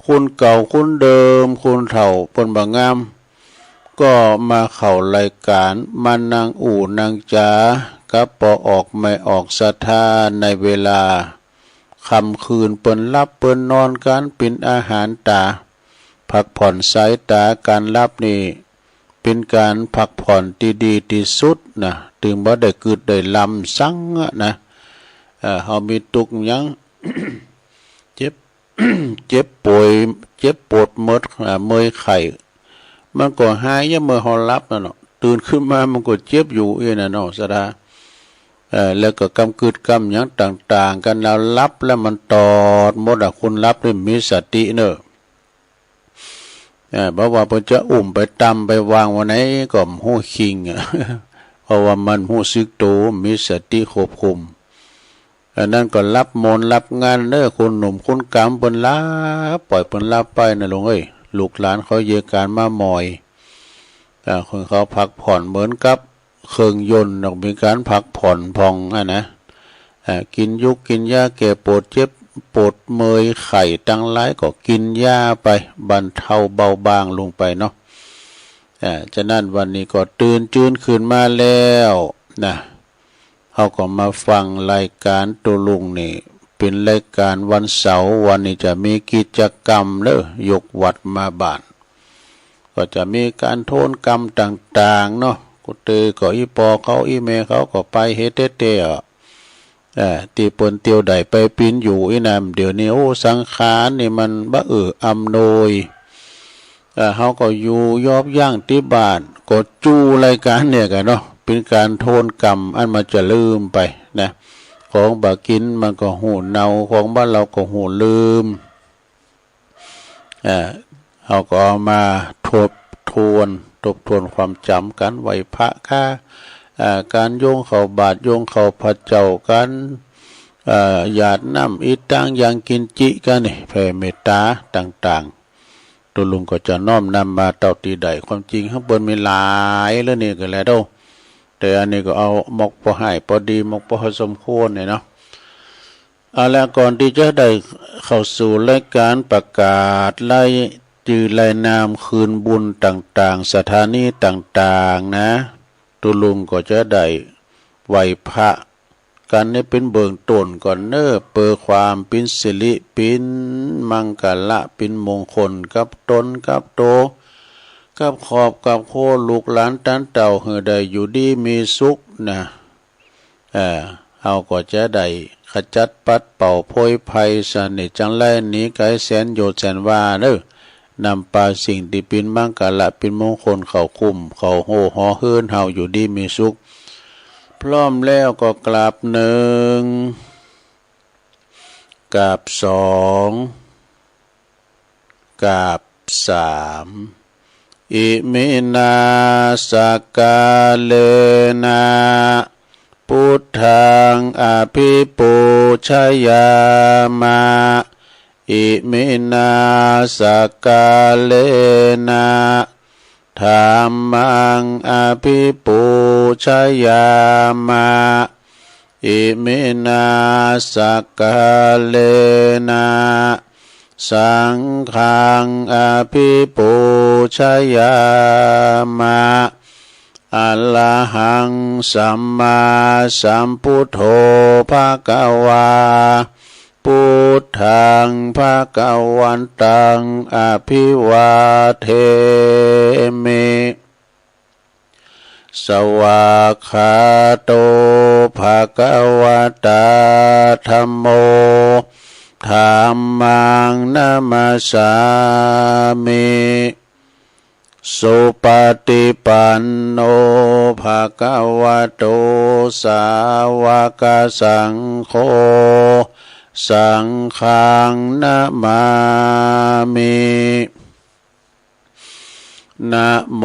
คุณเก่าคุณเดิมคุณเฒ่าเปิ้นบ่งามก็มาเข้ารายการมานางอู่นางจ๋ากับปอออกไม่ออกศรัทธาในเวลาค่ำคืนเปิ้นรับเปิ้นนอนกันเป็นอาหารตาพักผ่อนสายตาการรับนี่เป็นการพักผ่อนที่ดีที่สุดนะถึงบ่ได้กึดได้ลำสังนะเฮามีทุกข์หยัง เจ็บ เจ็บป่วยเจ็บปวดหมดเมื่อยไข้มันก็หายยามเมื่อเฮาหลับนั่นเนาะตื่นขึ้นมามันก็เจ็บอยู่น่ะเนาะสะดาแล้วก็กำกึดกำหยังต่างๆกันแล้วรับแล้วมันตอดหมดคุณรับด้วยมีสติเนอะบอกว่าเพิ่นจะอุ้มไปตำไปวางไว้ไหนก็หู้คิงเพราะว่ามันหู้สึกโตมีสติควบคุมอันนั้นก็รับมนต์รับงานเด้อคนหนุ่มคนกำเพิ่นลาปล่อยเพิ่นลาไปนะลุงเอ้ยลูกหลานเขาเยอะการมาหมอยคนเขาพักผ่อนเหมือนกับเครื่องยนต์ต้องมีการพักผ่อนพองนะกินยุกกินยาแก้ปวดเจ็บปวดเมื่อยไข้ตั้งหลายก็กินยาไปบรรเทาเบาบางลงไปเนาะฉะนั้นวันนี้ก็ตื่นจื้นขึ้นมาแล้วนะเขาก็มาฟังรายการตัวลุงนี่เป็นรายการวันเสาร์วันนี้จะมีกิจกรรมเด้อยกวัดมาบ้านก็จะมีการโทนกรรมต่างๆเนาะกุเตยก็อีปอเขาอีเมเขาก็ไปเฮเตเตตีปนเตียวใดไปปีนอยู่อีนามเดี๋ยวนี้โอ้สังขารนี่มันบ้าอำนวยเขาก็อยู่ยอบย่างที่บ้านก็จูรายการเนี่ยกันเนาะเป็นการโทนกรรมอันมันจะลืมไปนะของบากินมันก็หูเนาของบ้านเราก็หูลืมเขาก็เอามาทบทวนความจำกันไหวพระค่าการโยงเข้าบาทโยงเข้าพระเจ้ากันหยาดน้ำอิตังยังกินจิกันนี่แผ่เมตตาต่างๆตัวลุงก็จะน้อมนำมาเต่าตีใดความจริงข้างบนมีหลายแล้วนี่ก็แล้วเด้อแต่อันนี้ก็เอามกพอให้พอดีมกพอสมควรเนี่ยเนาะแล้วก่อนที่จะได้เข้าสู่รายการประกาศรายชื่อรายนามคืนบุญต่างๆสถานีต่างๆนะตุลุงก็จะได้ไหวพระกันนี่เป็นเบื้องต้นก่อนเน้อเปิดความเป็นสิริเป็นมังกละเป็นมงคลกับตนกับโตกับขอบกับโคลูกหลานตันเต่าเฮือได้อยู่ดีมีสุขนะเอาก็จะได้ขจัดปัดเป่าโพยภัยสนิทจังไรนี้ไกลแสนโยชน์แสนว่าเด้อนำปาสิ่งที่เป็นมังกละเป็นมงคลเข้าคุ้มเข้าโหหอเฮือนเฮาอยู่ดีมีสุขพร้อมแล้วก็กราบหนึ่งกราบสองกราบสามอิมินาสกาเลนะพุทธังอภิปูชยามะอิมินาสกาเลนะธัมมังอภิปูชยามะอิมินาสกาเลนะสังฆังอภิปูชยามะอะระหังสัมมาสัมพุทโธภะคะวาพุทธังภะคะวันตังอภิวาเทมิสวากขาโตภะคะวะตาธัมโมธัมมังนะมัสสามิสุปฏิปันโนภะคะวะโตสาวกสังโฆสังฆังนะมามินะโม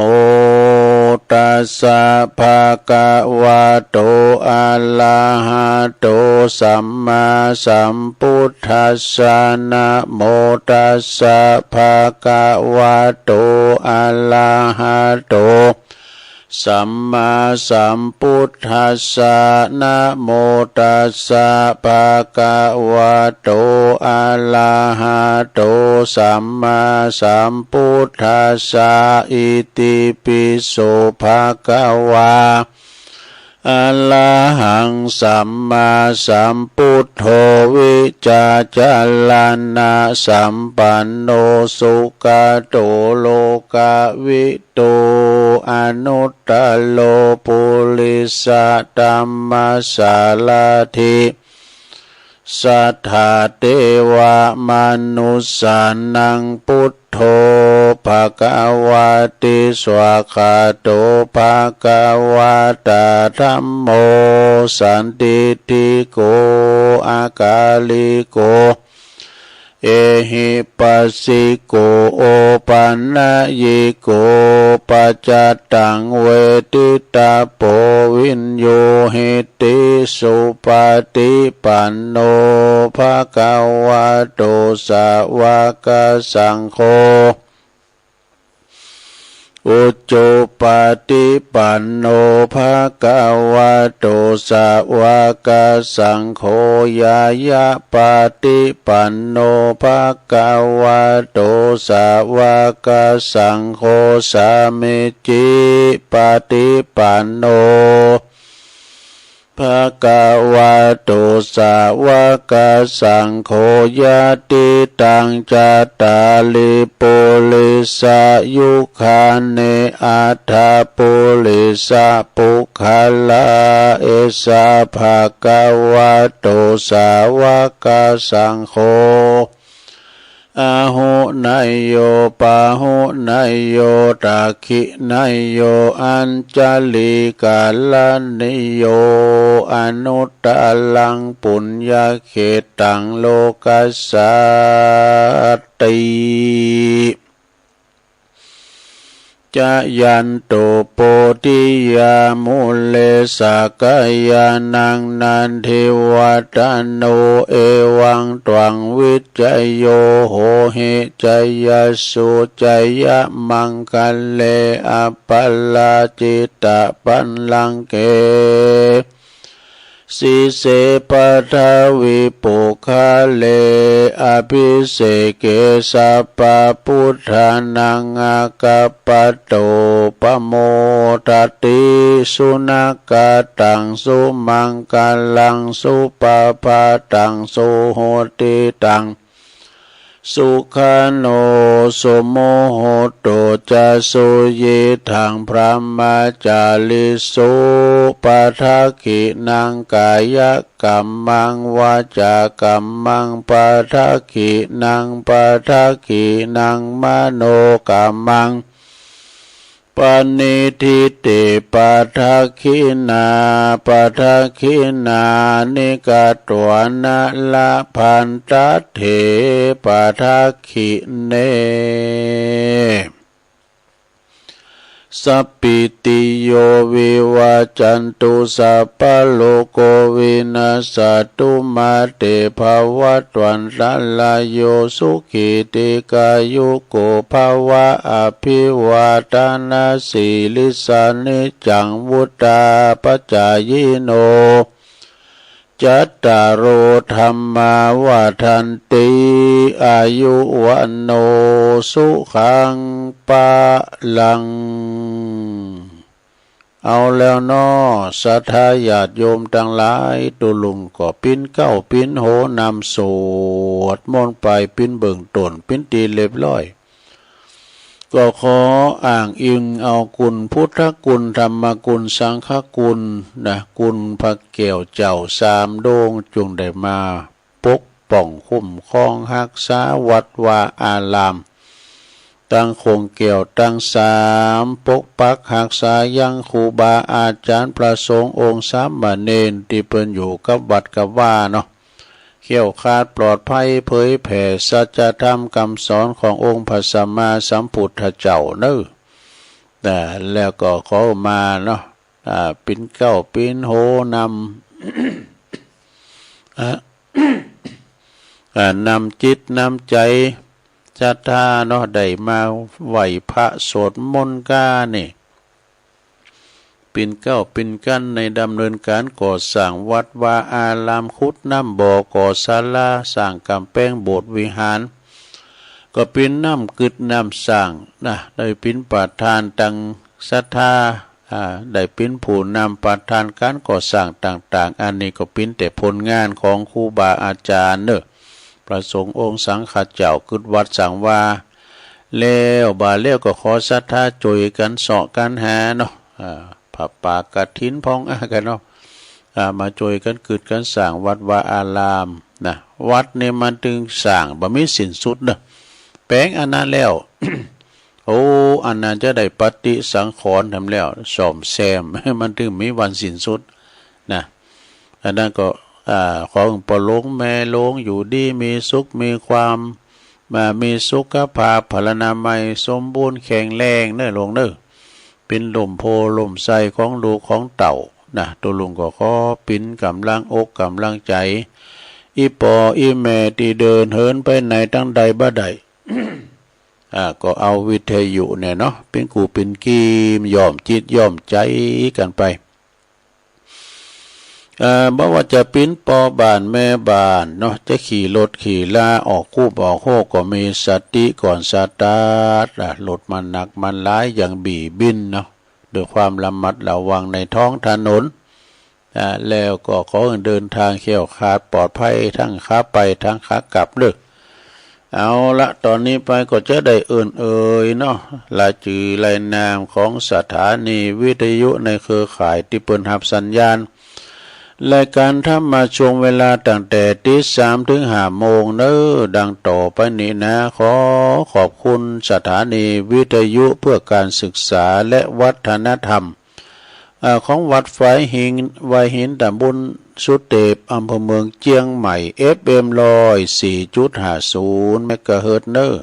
ตัสสะภะคะวะโตอะระหะโตสัมมาสัมพุทธัสสะนะโมตัสสะภะคะวะโตอะระหะโต สัมมาสัมพุทธัสสะนะโมตัสสะภะคะวะโตอะระหะโตสัมมาสัมพุทธัสสะอิติปิโสภะคะวะอะระหังสัมมาสัมพุทโธวิจาจารณะสัมปันโนสุขโตโลกวิโตอนุตตโลปุริสธัมมัสสาลาธิสัทธาเทวมนุสสานังพุทโธภะคะวะติสวากขาโตภะคะวะตาธัมโมสันติติโกอากาลิโกเอหิปัสสิโกโอปันนะยิโกปัจจตังเวทิตาโปวินโยหิติสุปฏิปันโนภะคะวะโตสาวกสังโฆอุจจุปฏิปันโนภะคะวะโตสาวกสังโฆยายะปฏิปันโนภะคะวะโตสาวกสังโฆสามิจิปฏิปันโนภะคะวะโตสาวกสังโฆยะติตังจัตตาลิปุริสายุคาเนอัฏฐปุริสาปุคคลาเอสาภะคะวะโตสาวกสังโฆอาหุนายโยปาหุนายโยตักขินายโยอัญจลิกาลนิโยอนุตตลังปุญญเขตังโลกัสสติจะยันโตโพธิยามุเลสกายานังนันทิวัตโนเอวังตวังวิจโยโหหิจยสุจยมังคัลเลอปัลลาจิตตปันลังเกสิเสปัทวิปุคาเลอภิเสเกสัพพพุทธานังอากาปโตปโมทติสุนักตังสุมังคลังสุปปาตังสุโหติตังสุขาโนสุโมโหโตจะสุเยทังพระมาจาลิสุปัฏฐกินังกายกัมมังวาจากัมมังปัฏฐกินังปัฏฐกินังมโนกัมมังปณิทิเตปัฏฐคินาปัฏฐคินานิกาตวนะละพันตเถปัฏฐคิเนสัพพิติโยวิวัจจันตุสัพพะโลกวินาศตุมาเตภวัตวันตรายโยสุขิติกายุโกภวะอภิวาทนาสีลิสานิจังวุตตาปัจจายโนจัตตารโอธรรมาวาทันติอายุวันโนสุขังปะลังเอาแล้วน้อสัทธาญาติโยมทั้งหลายตุลุงก็ปิ้นเก้าปิ้นโหนำสวดมนต์ไปปิ้นเบิ่งต้นปิ้นตีเรียบร้อยก็ขออ้างอิงเอาคุณพุทธคุณธรรมคุณสังฆคุณนะคุณพระแก้วเจ้าสามโด่งจงได้มาปกป้องคุ้มครองรักษาวัดวาอารามตั้งคงแก้วตั้งสามปกปักรักษายังครูบาอาจารย์พระสงฆ์องค์สามเณรที่เพิ่นอยู่กับวัดกับว่าเนาะเขี่ยวคาดปลอดภัยเผยแผ่สัจธรรมคำสอนขององค์พระสัมมาสัมพุทธเจ้าเนอะแต่แล้วก็ขอมาเนาะปิ้นเก้าปิ้นโหนำนำจิตนำใจศรัทธาเนาะได้มาไหวพระสวดมนต์กานี่ ปิ่นเก้าปิ่นกั้นในดำเนินการก่อสร้างวัดวาอารามขุดน้ำบ่อก่อศาลาสร้างกำแพงโบสถ์วิหารก็ปิ่นน้ำกึดน้ำสร้างนะได้ปิ่นประธานตังศรัทธาได้ปิ่นผู้นำประธานการก่อสร้างต่างๆอันนี้ก็ปิ่นแต่ผลงานของครูบาอาจารย์เนอะประสงค์องค์สังฆเจ้ากึดวัดสังวาแล้วบาแล้วก็ขอศรัทธาจ่วยกันเสาะกันหาเนาะผับป่ากฐินพองกันเนาะมาจ่วยกันกึดกันสร้างวัดวาอารามนะวัดเนี่ยมันถึงสร้างบ่มีสิ้นสุดเนอะแปลงอันนั้นแล้ว โอ้อันนั้นจะได้ปฏิสังขรณ์ทำแล้วซ่อมแซม มันถึงมีวันสิ้นสุดนะอันนั้นก็ของปลงแม่ลงอยู่ดีมีสุขมีความมีสุขภาพพลานามัยสมบูรณ์แข็งแรงเน้อลงเน้อเป็นลมโพลมใสของลูกของเต่านะตัวลุงก็ขอปิ้นกำลังอกกำลังใจอีปออีแม่ที่เดินเหินไปไหนตั้งใดบ่ใด ก็เอาวิทยุเนี่ยเนาะเป็นกูเป็นกีมยอมจิตยอมใจกันไปบ่ว่าจะปิ้นปอบานแม่บานเนาะจะขี่รถขี่ลาออกคู่ออกโคก็มีสติก่อนสตาร์ทรถมันหนักมันร้ายอย่างบี่บินเนาะด้วยความระมัดระวังในท้องถนนแล้วก็ขอเดินทางแคล่วคลาดปลอดภัยทั้งขาไปทั้งขากลับเด้อเอาละตอนนี้ไปก็จะได้เนาะรายชื่อรายนามของสถานีวิทยุในเครือข่ายที่เปิดรับสัญญาณรายการทำมาช่วงเวลาตั้งแต่ตี 3 ถึง 5 โมงเน้อดังต่อไปนี้นะขอบคุณสถานีวิทยุเพื่อการศึกษาและวัฒนธรรมของวัดฝายหินตำบลสุเทพอำเภอเมืองเชียงใหม่ FM 104.50 เมกะเฮิรตซ์เนอร์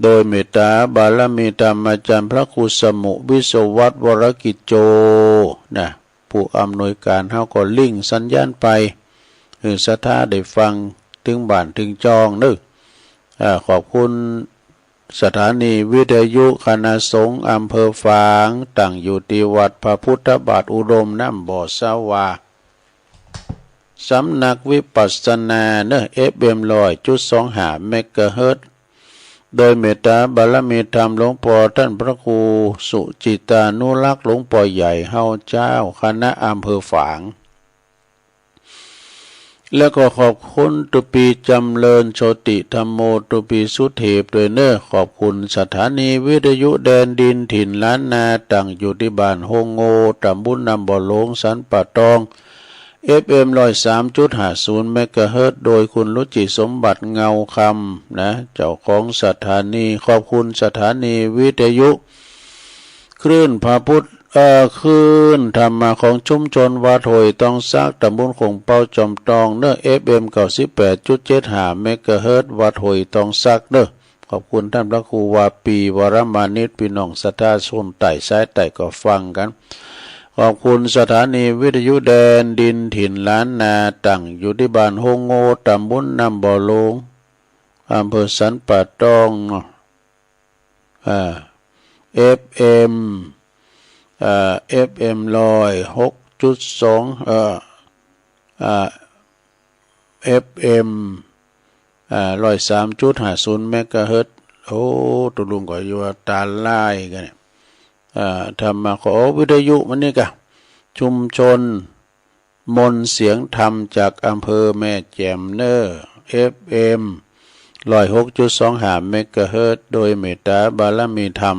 โดยเมตตาบารมีธรรมอาจารย์พระครูสมุวิศวัตรวรกิจโจนะผู้อำนวยการเฮาก็ลิงก์สัญญาณไปศรัทธาได้ฟังถึงบ้านถึงจองเนอะขอบคุณสถานีวิทยุคณะสงฆ์อำเภอฝางตั้งอยู่ที่วัดพระพุทธบาทอุดมน้ำบ่อสาวาสำนักวิปัสสนาเนอะ FM 100.25 เมกะเฮิรตซ์โดยเมตตาบารมีธรรมหลวงพ่อท่านพระครูสุจิตานุรักษ์หลวงพ่อใหญ่เฮาเจ้าคณะอำเภอฝางแล้วก็ขอบคุณตุปีจำเริญโชติธรรมโมตุปีสุเทพด้วยเนอะขอบคุณสถานีวิทยุแดนดินถิ่นล้านนาตั้งอยู่ที่บ้านโฮงโงตำบลน้ำบ่อหลงสันป่าตอง FM 103.50 เมกะเฮิรตซ์โดยคุณรุจิสมบัติเงาคำนะเจ้าของสถานีขอบคุณสถานีวิทยุคลื่นพระพุทธคลื่นธรรมะของชุมชนวัดหอยต้องซักตำบลคงเป้าจอมตองเนอะ FM 98.75 เมกะเฮิรตซ์วัดหอยต้องซักเนอะขอบคุณท่านพระครูวาปีวรมานิตพี่น้องศรัทธาชนไต่สายไต่ก็ฟังกันขอบคุณสถานีวิทยุแดนดินถิ่นล้านนาตั้งอยู่ที่บ้านโฮงโงตำบลน้ำบ่อหลงอำเภอสันป่าตองFM FM 106.2 FM 103.50 เมกะเฮิรตซ์โอ้ตุลุงก็อยู่ตาลายกันเนี่ยธรรมะขอวิทยุมันนี่กะชุมชนมนเสียงธรรมจากอำเภอแม่แจ่มเนอร์ FM 106.25 เมกะเฮิรตซ์โดยเมตตาบารมีธรรม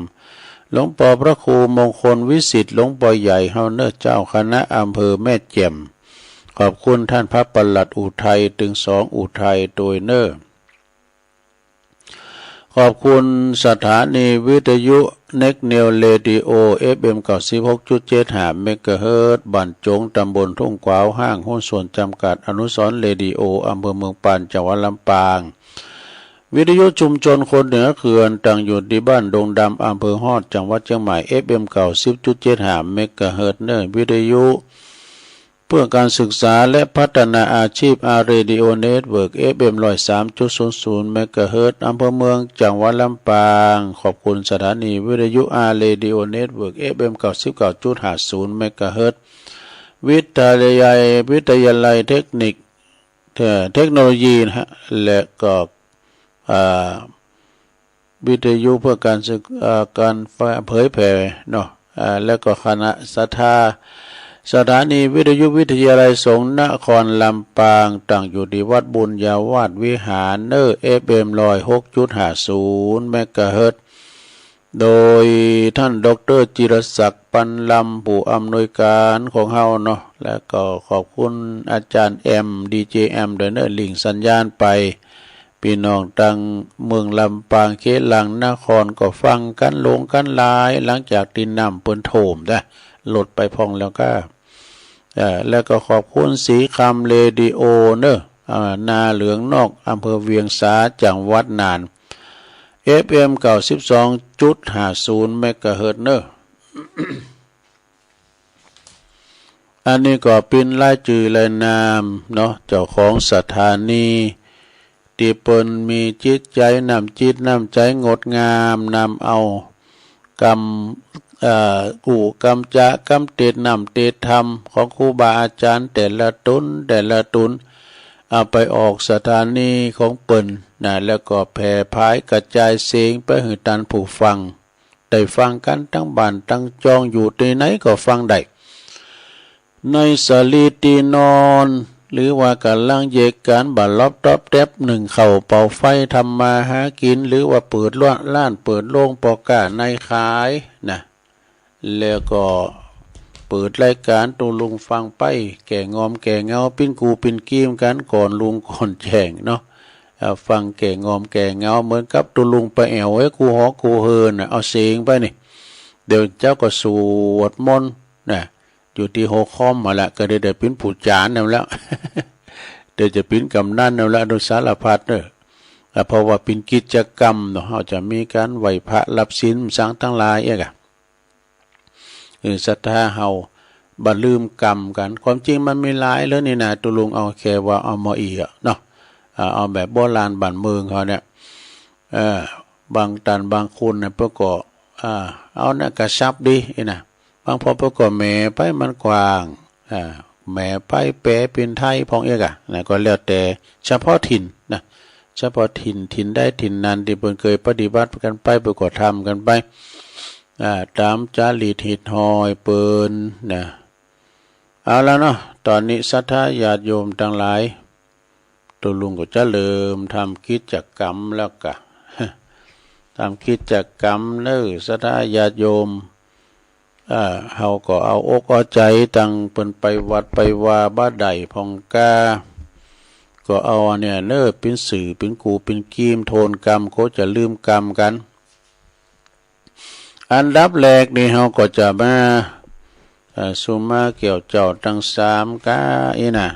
หลวงพ่อพระครูมงคลวิสิทธิ์หลวงพ่อใหญ่เฮาเนอร์เจ้าคณะอำเภอแม่แจ่มขอบคุณท่านพระปลัดอุทัยถึง2อุทัยโดยเนอร์ขอบคุณสถานีวิทยุเน็กเนลเรดิโอ FM 96.75 เมกะเฮิรตซ์บ้านจงตำบลทุ่งกวาวห้างหุ้นส่วนจำกัดอนุสรณ์เรดิโออำเภอเมืองปานจังหวัดลำปางวิทยุชุมชนคนเหนือเขื่อนตั้งอยู่ที่บ้านดงดำอำเภอฮอดจังหวัดเชียงใหม่ FM 90.75 เมกะเฮิรตซ์เนอร์วิทยุ ป พื่อการศึกษาและพัฒนาอาชีพอาร์เรดิโอเน็ตเวิร์ก FM 103.00 เมกะเฮิรตซ์อำเภอเมืองจังหวัดลำปางขอบคุณสถานีวิทยุอาร์เรดิโอเน็ตเวิร์ก FM 99.50 เมกะเฮิรตซ์วิทยาลัยเทคนิคเทคโนโลยีนะฮะและก็วิทยุเพื่อการเผยแผ่เนาะแล้วก็คณะสถานีวิทยุวิทยาลัยสงฆ์นครลำปางตั้งอยู่ที่วัดบุญญาวาสวิหารเนอร์ FM 106.50 เมกะเฮิรตซ์โดยท่านดร.จิรศักดิ์ปันลำผู้อำนวยการของเฮาเนาะแล้วก็ขอบคุณอาจารย์แอมดีเจแอมเดนเนอร์ลิงสัญญาณไปพี่น้องตั้งเมืองลำปางเขตหลังนครก็ฟังกันลงกันหลายหลังจากดินน้ำเปิ้นโถมนะลดไปพองแล้วก็แล้วก็ขอบคุณสีคำเรดิโอเนอะนาเหลืองนอกอำเภอเวียงสาจังหวัดน่าน FM 92.50 เมกะเฮิรตซ์เนอะ อันนี้ก็เป็นรายชื่อรายนามเนาะเจ้าของสถานีที่เปิ้นมีจิตใจน้ำจิตน้ำใจงดงามนำเอากูกำจะกำเตดนำเตดธรรมของครูบาอาจารย์แต่ละตุนเอาไปออกสถานีของเปิ้นนะแล้วก็แผ่พายกระจายเสียงไปให้ท่านผู้ฟังได้ฟังกันทั้งบ้านทั้งจองอยู่ที่ไหนก็ฟังได้ในสลีตีนอนหรือว่ากำลังเยกการบัดลอบตอบแทบหนึ่งเข่าเป่าไฟทำมาหากินหรือว่าเปิดร้านเปิดโรงปอกาในขายนะแล้วก็เปิดรายการตูลุงฟังไปแก่งอมแก่เงาปิ้นกูปิ้นกีมกันก่อนลุงก่อนแจ้งเนาะฟังแก่งอมแก่เงาเหมือนกับตูลุงไปแอวไว้กูหอกูเฮินเอาเสียงไปนี่เดี๋ยวเจ้าก็สวดมนต์นะอยู่ที่โฮคอมมาละก็ได้ปิ้นผู้จานนั่นแล้ว เดี๋ยวจะปิ้นกำนันนั่นแล้วโดยสารพัดเนอะเพราะว่าเป็นกิจกรรมเนาะเขาจะมีการไหว้พระรับศีลสังทั้งหลายศรัทธาเฮาบ่ลืมกรรมกันความจริงมันมีหลายแล้วนี่นะตุลุงเอาแค่ว่าเอามาอีกเนาะเอาแบบโบราณบ้านเมืองเขาเนี่ยบางตันบางคนเนี่ยประกอบเอาเนี่ยกระชับดีนะบางพอประกอบแม่ไปมันกว้างแม่ไปแปลเป็นไทยพองนะก็แล้วแต่เฉพาะถิ่นนะเฉพาะถิ่นได้ถิ่นนั้นที่เพิ่นเคยปฏิบัติกันไปประกอบทำกันไปตามจารีตหิตหอยเปินนะเอาแล้วเนาะตอนนี้ศรัทธาญาติโยมทั้งหลายตัวลุงก็จะเริ่มทำกิจกรรมแล้วกะทำกิจกรรมเน้อศรัทธาญาติโยมเฮาก็เอาอกเอาใจตั้งเปิ้นไปวัดไปว่าบ้าใดพองกาก็เอาเนี่ยเน้อเป็นสื่อเป็นกูเป็นกีมโทนกรรมเขาจะลืมกรรมกันอันดับแรกนี่เฮาก็จะมาสุมาเกี่ยวเจ้าทั้งสามกานะ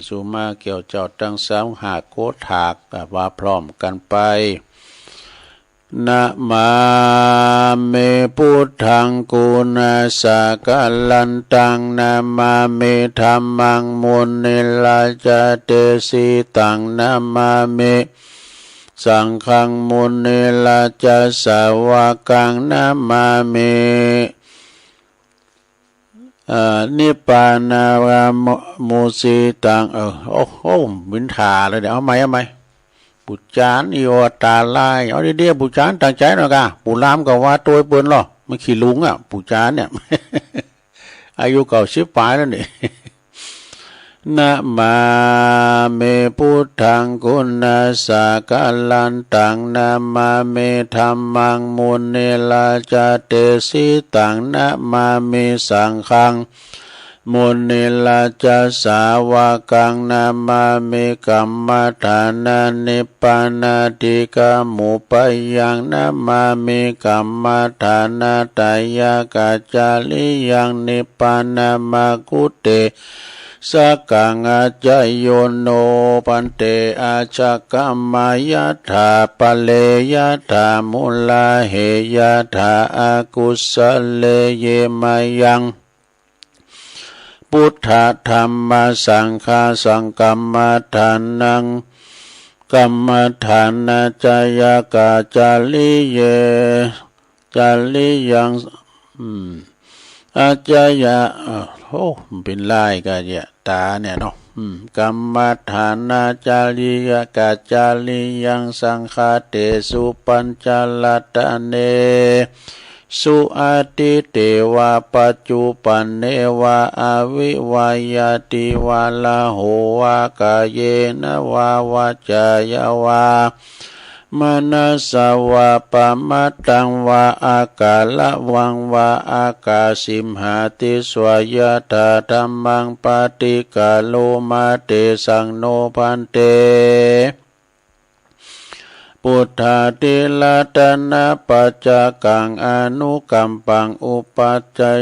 สุมาเกี่ยวเจ้าทั้งสามหากโคถากว่าพร้อมกันไปนะมาเมพุทธังกุณาสกลันตังนะมาเมธัมมังมุนิลาจเตสิตังนะมาเมสังฆังมุนิลาจสาวกังนะมาเมนิพพานามุสิตังโอ้โหบินทาเลยเดี๋ยวเอาไหมปุจจานอิโอตาลายเอาเดียวปุจจานตั้งใจหน่อยกะปุรามก็ว่าตัวเปิ้นหรอมันขี้ลุงปุจจานเนี่ย อายุเก่าชิบปลายแล้วนี่ นะมาเมพุทธังกุณาสกลันตังนะมาเมธัมมังมุนิลาจเตสิตังนะมาเมสังฆังมุนิลาจสาวกังนะมาเมกัมมัฏฐานานิปานาติกามุปยังนะมาเมกัมมัฏฐานาตายากาจาลิยังนิปานามากุเตสักกังอาจายโยโนปันเตอาจักกัมมายะถาปะเลยะถามุลาเหยะถาอากุสเลเยมายัง พุทธธัมมสังฆาสังกัมมฐานังกัมมฐานาจายกาจาลิเยจาลิยังอาจายะโอ้เป็นลายกะเยะตาเนี่ยเนาะกัมมฐานาจาริยกาจาลิยังสังฆาเตสุปัญจลัตตเนสุอาติเตวะปัจจุปันเนวะอวิวายติวะลาโหวะกายเยนะวะวะจายาวะมนัสสวะปะมัตตังวะอากาละวังวะอากาสิมหาติสวยะตาธัมมังปฏิกาโลมาเตสังโนพันเตพุทธาติลาตนะปัจจกังอนุกัมปังอุปัจจัย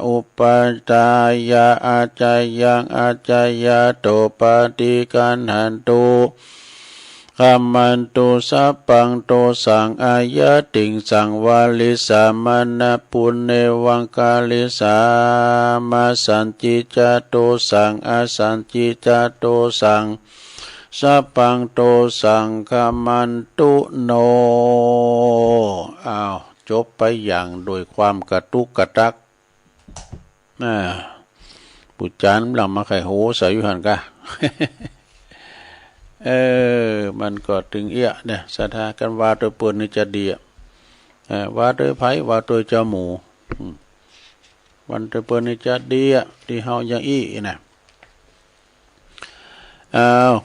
อุปัจจายาอาจายังอาจายาโตปฏิกันหันตุขัมมันตุสัพพังโตสังอายะติงสังวาลิสามานะปุณเนวังกาลิสามาสันจิจโตสังอสันจิจโตสังสัพพังโตสังฆมันตุโนอ้าวจบไปอย่างโดยความกระตุกกระตักปุจจานหลังมาไข่โหใส่ยุหันกะ มันก็ถึงเนี่ยศรัทธากันว่าโดยปืนนี่จะดีว่าโดยไผ่ว่าโดยเจ้าหมูวันโดยปืนนี่จะดีที่เฮาอย่างนะ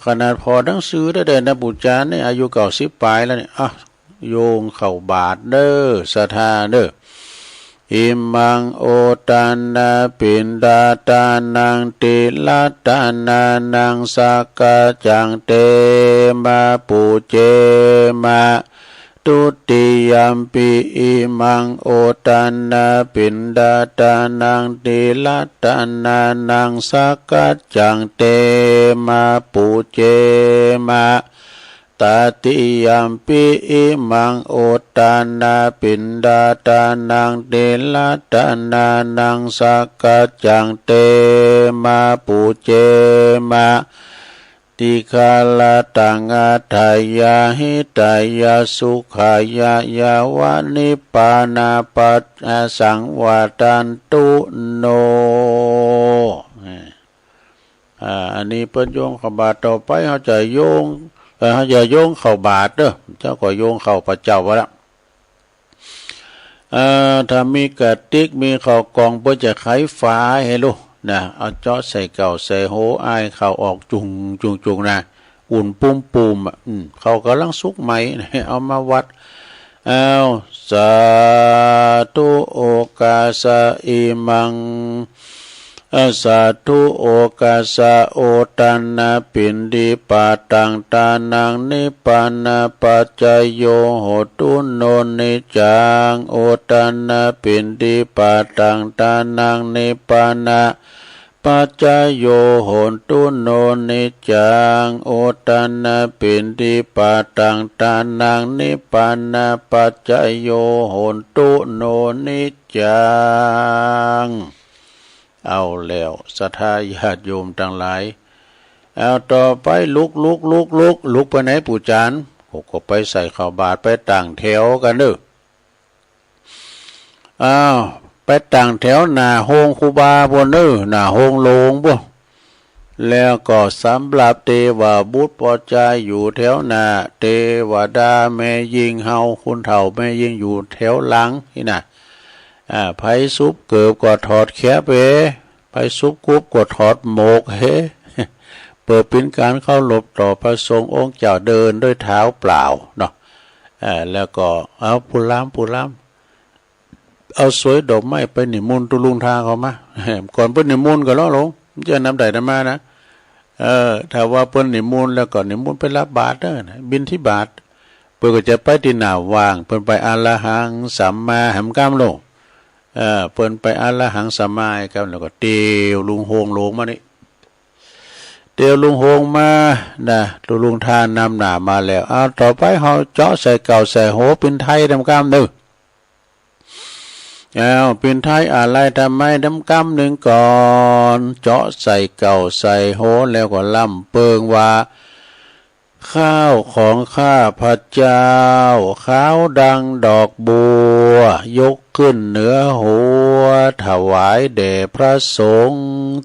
ขนาดพอหนังสือได้นะปุจจานเนี่ยอายุ90 ปลายแล้วเนี่ยโยงเข้าบาทเด้อศรัทธาเด้ออิมังโอตานาปินดาตานังติลาตานานังสักกะจังเตมาปูเจมาตุติยัมปิอิมังโอตานาปินดาตานังติลาตานานังสักกะจังเตมาปูเจมาตาติยัมปิอิมังโอตานาปินดาตานังเตลาตานานังสักกะจังเตมาปูเจมาติคาลาตังอัฏฐายาหิตายาสุขายายาวานิปานาปัสสังวาตันตุโนอันนี้เปิ้นโยงเข้าบาทต่อไปเขาจะโยงอย่าโยงเข้าบาทเด้อเจ้าก็โยงเข้าพระเจ้าไว้ละถ้ามีกระติกมีข้าวกองเพื่อจะไขฟ้าให้ลูกนะเอาเจาะใส่เก่าใส่โหอ้ายเข้าออกจุงนะอุ่นปุ้มเขากำลังสุกไหมเอามาวัดสาธุโอกาสะอิมังสาธุโอกาสะโอตันนาปินดิปาตังตานังนิปานาปัจจโยโหตุโนนิจังโอตันนาปินดิปาตังตานังนิปานาปัจจโยโหตุโนนิจังโอตันนาปินดิปาตังตานังนิปานาปัจจโยโหตุโนนิจังเอาแล้วศรัทธาญาติโยมทั้งหลายเอาต่อไปลุกไปไหนปู่จานก็ไปใส่ข้าวบาตรไปต่างแถวกันเด้อไปต่างแถวหน้าโฮงครูบาบนเด้อหน้าโฮงโลงบ่แล้วก็สำหรับเทวบุตรปอใจอยู่แถวหน้าเทวดาแม่ยิงเฮาคุณเฒ่าแม่ยิงอยู่แถวหลังนี่น่ะไผซุปเกิบก็ถอดแขะไปไผซุปกุบก็ถอดหมกเฮเปิดเป็นการเข้าหลบต่อพระทรงองค์เจ้าเดินด้วยเท้าเปล่าเนาะแล้วก็เอาปุล้ำเอาสวยดอกไม้ไปนิมนต์ตุลุงทาเขามาก่อนเปิ้นนิมนต์ก็แล้วลงจะนำใดนำมานะถ้าว่าเปิ้นนิมนต์แล้วก็นิมนต์ไปรับบาตรนะบิณฑบาตเปิ้นก็จะไปที่หน้าว่างเปิ้นไปอะระหังสัมมาหัมกัมโลเปิ้นไปอะระหังสัมมากัมแล้วก็เตียวลุงโฮงลงมานี่เตียวลุงโฮงมานะลุงทานนำหน้ามาแล้วต่อไปเฮาเจาะใส่เก่าใส่โหเป็นไทยนำกัมเด้อ เอาเป็นไทยอะไรทำไมดำกำหนึ่งก่อนเจาะใส่เก่าใส่โหแล้วก็ล่ำเปิงว่าข้าวของข้าพระเจ้าขาวดังดอกบัวยกขึ้นเหนือหัวถวายแด่พระสงฆ์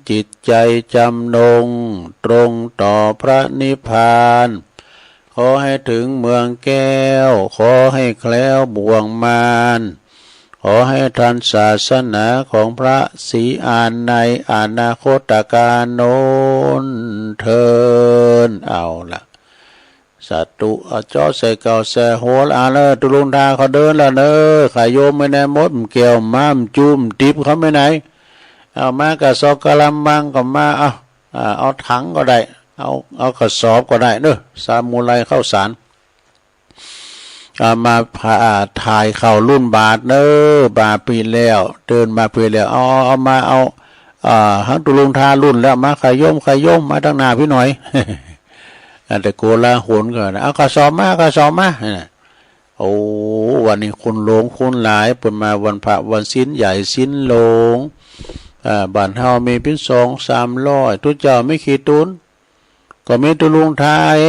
จิตใจจำนงตรงต่อพระนิพพานขอให้ถึงเมืองแก้วขอให้แคล้วบ่วงมารขอให้ทันศาสนาของพระศรีอานในอนาคตการโน้นเทินเอาละสัตตุเจาะใส่เก่าใส่หัวเลยตุลุงทาเขาเดินแล้วเนอขายโยมไม่แน่มดเกี่ยวม้ามจุ่มติบเขาไม่ไหนเอามากระสอบกระลำบังก็มาเอาถังก็ได้เอากระสอบก็ได้เนอะสามูไรเข้าสารมาถ่ายเข่ารุ่นบาทเนอบาปีแล้วเดินมาปีแล้วเอามาทั้งตุลุงทารุ่นแล้วมาขายโยมมาตั้งนาพี่หน่อยแต่โกลาหลก่อนเอากระสอบมาโอ้วันนี้คนหลงคนหลายเป็นมาวันพระวันศีลใหญ่ศีลหลงบ้านเฮามีเป็น200-300ทุกเจ้าไม่ขีดตุนก็มีตุลุงทาย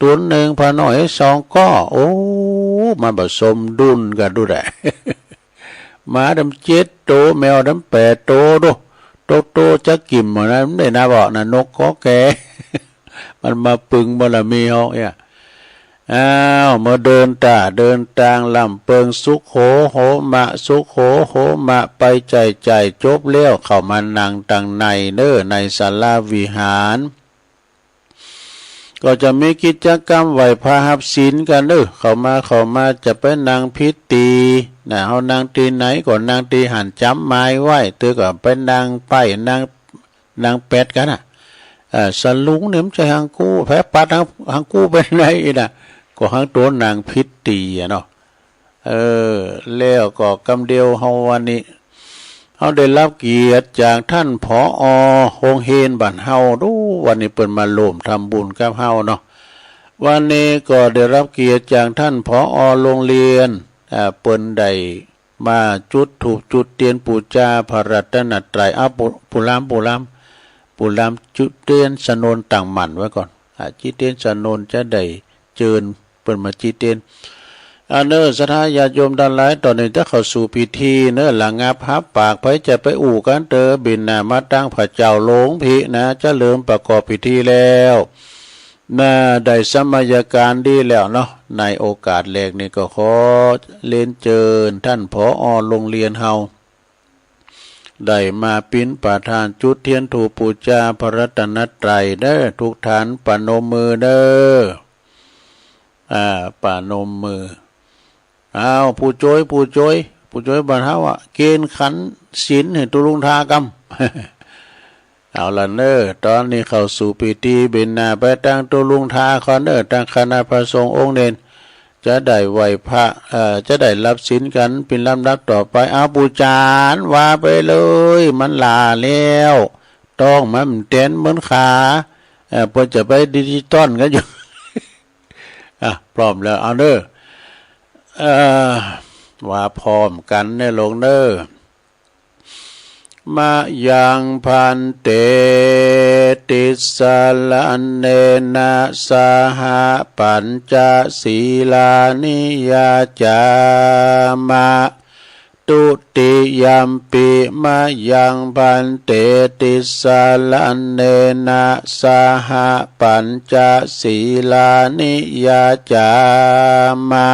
ตุนหนึ่งพอหน่อย2ก้อโอ้มาผสมดุลกันดูได้หมาดำ7โตแมวดำ8โตดูโตจะกิ่มนะไม่ได้นะบอกนะนกก็แกมันมาปึงบารมีเฮาเนี่ยมาเดินทางลำเปิงสุขโหมะสุขโหมะไปใจจบเลี้ยวเข้ามานั่งตังในเน้อในศาลาวิหารก็จะมีกิจกรรมไหว้พระหับศีลกันเด้อเข้ามาจะไปนั่งพิธีนะเฮานั่งตีไหนก่อนนั่งตีหันจำไม้ไว้ตื้อก็ไปนั่งไปนั่งเป็ดกันน่ะสลุงเนี่ยมันจะหางกู้แพ้ปัดหางกู้เป็นไงน่ะก็หางตัวนางพิธีเนาะแล้วก็กำเดียวเฮาวันนี้เฮาได้รับเกียรติจากท่านผอ.โฮงเฮนบ้านเฮาดูวันนี้เปิ้นมาร่วมทำบุญกับเฮาเนาะวันนี้ก็ได้รับเกียรติจากท่านผอ.โรงเรียนเปิ้นได้มาจุดธูปจุดเทียนบูชาพระรัตนตรัยปุรามจุดเตียนสนนต่างหมันไว้ก่อนจิเตียนสนนจะได้เจิญเปิ้นมาจิเตียนเนื้อศรัทธาญาติโยมทั้งหลายตอนนี้ถ้าเข้าสู่พิธีเนื้อหลังงับฮับปากไปจะไปอู่กันเตอบินมาตั้งพระเจ้าหลงพินะจะเริ่มประกอบพิธีแล้วได้สมัยการดีแล้วเนาะในโอกาสแรกนี่ก็ขอเรียนเชิญท่านผอ.โรงเรียนเฮาได้มาปิ้นประธานจุดเทียนถูปบูชาพระรัตนตรัยเด้อทุกฐานปนมมือเด้อปนมมือผู้จ้อยบ้านเฮาเกณฑ์ขันศีลให้ตุลุงทากรรม เอาละเน้อตอนนี้เข้าสู่พิธีเบญนาไปตั้งตุลุงทาคอนเด้อตั้งคณะพระสงฆ์องค์เด่นจะได้ไหวพระจะได้รับศีลกันเป็นลำดับต่อไปบูชาว่าไปเลยมันลาแล้วต้องมันเต้นเหมือนขาเพื่อจะไปดิจิตอลกันอยู่ พร้อมแล้วเอาเด้อว่าพร้อมกันในลงเด้อมายังพันเตติสาลันเนนะสหปัญจศีลานิยาจามะตุติยัมปิมายังพันเตติสาลันเนนะสหปัญจศีลานิยาจามะ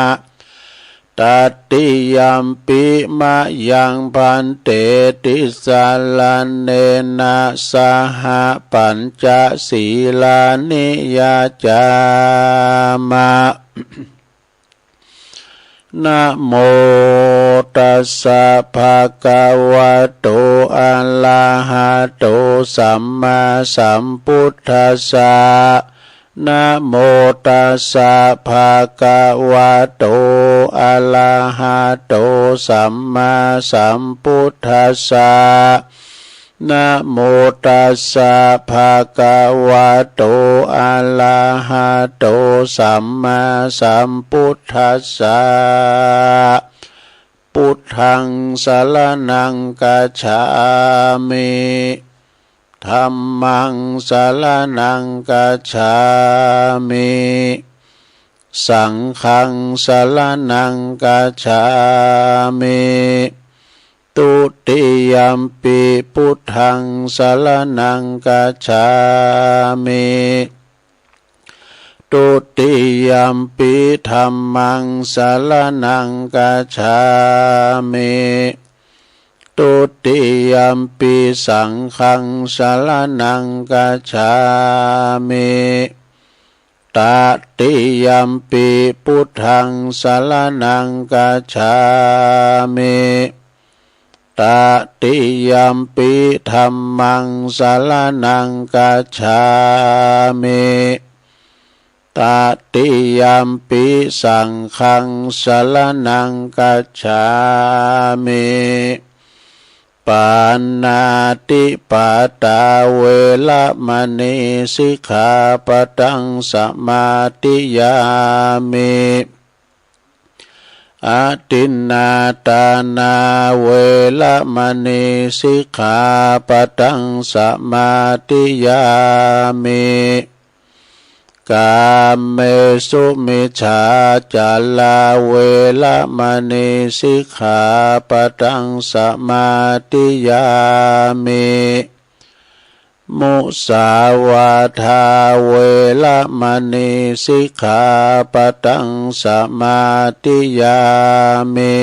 ตัตติยัมปิมายังพันเตติสาลันเนนะสหปัญจศีลานิยาจามะนะโมตัสสะภะคะวะโตอะระหะโตสัมมาสัมพุทธัสสะนะโมตัสสะภะคะวะโตอะระหะโตสัมมาสัมพุทธัสสะนะโมตัสสะภะคะวะโตอะระหะโตสัมมาสัมพุทธัสสะ พุทธังสรณังกัจฉามิธัมมังสรณังกัจฉามิสังฆังสรณังกัจฉามิตุติยัมปิพุทธังสรณังกัจฉามิตุติยัมปิธัมมังสรณังกัจฉามิตุติยัมปิสังฆังสรณังกัจฉามิตติยัมปิพุทธังสรณังกัจฉามิตติยัมปิธัมมังสรณังกัจฉามิตติยัมปิสังฆังสรณังกัจฉามิปานาติปาตาเวระมณีสิกขาปะทังสมาธิยามิอาทินนาตานาเวระมณีสิกขาปะทังสมาธิยามิกามเมสุมิจฉาจาราเวระมณีสิกขาปะทังสมาธิยามิมุสาวาทาเวระมณีสิกขาปะทังสมาธิยามิ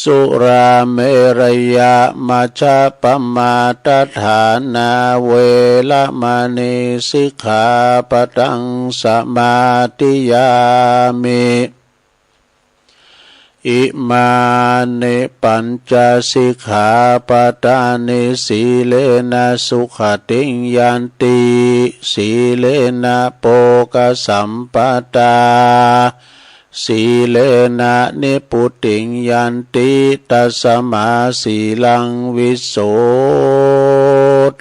สุราเมรยะมัชฌัปมาทฐานาเวระมณีสิกขาปะทังสมาธิยามิอิมานิปัญจสิกขาปทานิสีเลนะสุขติงยันติสีเลนะโภคสัมปทาสีเลนะนิพุติงยันติตัสมาสีลังวิโส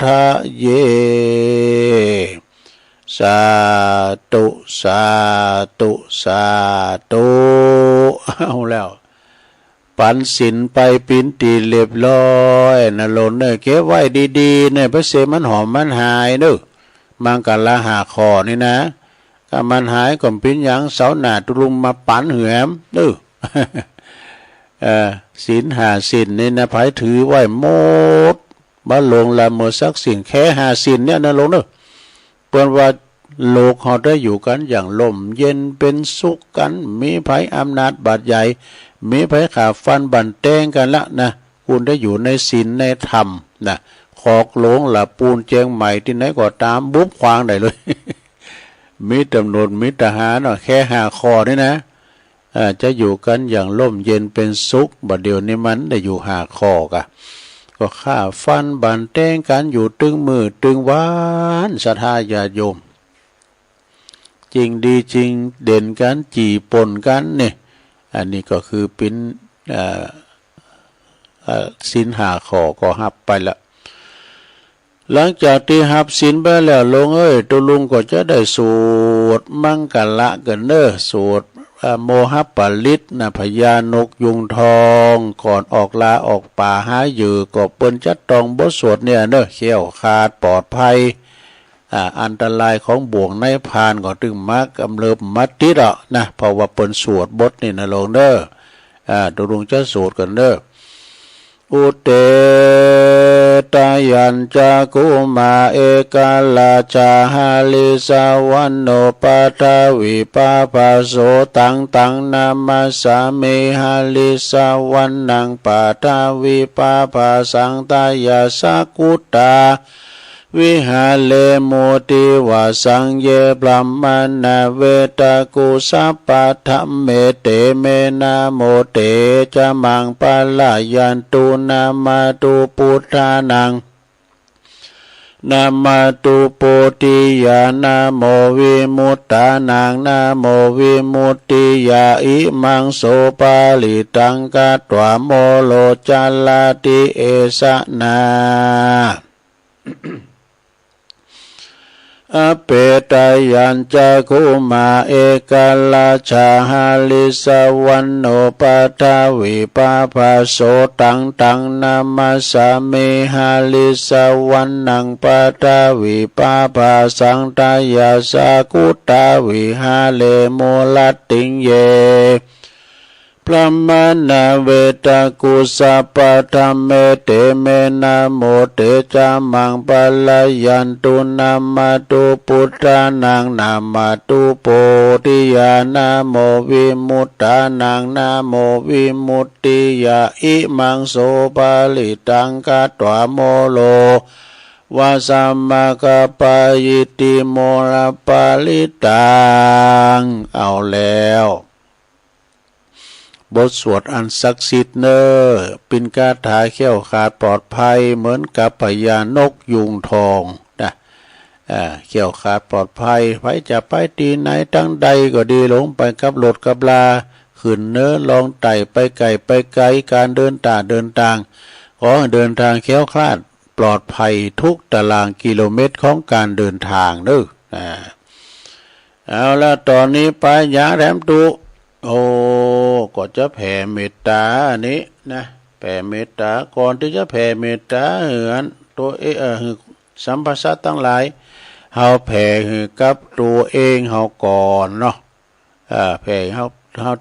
ทะเยสาธุสาธุสาธุเอาแล้วปันสินไปปินตีเรียบร้อยนะหล่นเนี่ยเก็บไว้ดีๆเนี่ยพระเสมันหอมมันหายเนอะมังกรละหาคอนี่นะถ้ามันหายก็เป็นอย่างเสาหนาตุลุมมาปันเหือมเนอะศีลหาศีลนี่นะไผถือไว้หมดมาลงละเมื่อสักสิ่งแค่หาศีลเนี่ยนะลงเนอะเปิ้นว่าโลกเขาได้อยู่กันอย่างลมเย็นเป็นสุขกันมีไผอำนาจบาดใหญ่มีไผขาฟันบันเต้งกันละนะคุณได้อยู่ในศีลในธรรมนะขอกหลงละปูนเจียงใหม่ที่ไหนก็ตามบุบควางได้เลย มีตำรวจมีทหารแค่หาคอนี่นะจะอยู่กันอย่างร่มเย็นเป็นสุขบัดเดี๋ยวนี้มันได้อยู่หาคอกะก็ฆ่าฟันบันเต้งกันอยู่ตึงมือตึงหวานศรัทธาญาติโยมจริงดีจริงเด่นกันจีปนกันเนี่ยอันนี้ก็คือเป็นศีลหาขอก็หับไปละหลังจากที่หับศีลไปแล้วลงตัวลุงก็จะได้สวดมังกละกันเนอสวดโมหปลิตนะพญานกยุงทองก่อนออกลาออกป่าหาอยู่ก็เปิ้นจัดตองบทสวดเนี่ยเนอเขี้ยวขาดปลอดภัยอันตรายของบ่วงในพานก็ถึงมักกำเริบมัดติดอ่ะนะเพราะว่าเปิ้นสวดบทนี่นะลงเด้อตัวลุงจะสวดกันเด้ออุเตตายัญจักุมาเอกาลาจาหาลิสาวันโนปัทวิปาปาโสตังนามาสามิหาลิสาวันนังปัทวิปาปาสังตายาสักุตตาวิหาเลโมติวาสังเยปรัมมานาเวตากุสัพพะธรรมเมเตเมนาโมเตจะมังปะลายันตุนามาตุพุทธานังนามาตุโปติยานาโมวิมุตตานังนาโมวิมุตติยาอิมังโสปาลิตังกัตวะโมโลจัลลาติเอสะนา อเปตายัญจคุมาเอกาลาชาหาลิสวันโนปาทาวิปาภาโสตังตังนามาสามิหาลิสวันนังปาทาวิปาภาสังตายาสากุตาวิหาเลโมลัตติงเยพระมนาเวตากุสัพพะธรรมเมเตเมนะโมเตจามังปะลายันตุนามาตุพุทธานังนามาตุโพธิญาณโมวิมุตตานังนะโมวิมุตติยาอิมังโสภาลิตังกัตถะโมโลวาสัมมากัปปะยิติโมระปาลิตังเอาแล้วบทสวดอันศักดิ์สิทธิ์เนอเป็นคาถาเขี้ยวขาดปลอดภัยเหมือนกับพญานกยุงทองนะเขี้ยวขาดปลอดภัยไปจะไปตีไหนตั้งใดก็ดีหลงไปกับรถกับลาขึ้นเนื้อลองไต่ไปไกลไปไกลการเดินทางขอเดินทางเขี้ยวคลาดปลอดภัยทุกตารางกิโลเมตรของการเดินทางเนอะเอาละตอนนี้ไปยาแรมตุโอ้ก็จะแผ่เมตตาอันนี้นะแผ่เมตตาก่อนที่จะแผ่เมตตาเหือนตัวสัมภสัตทั้งหลายเฮาแผ่กับตัวเองเฮาก่อนเนาะแผ่เฮา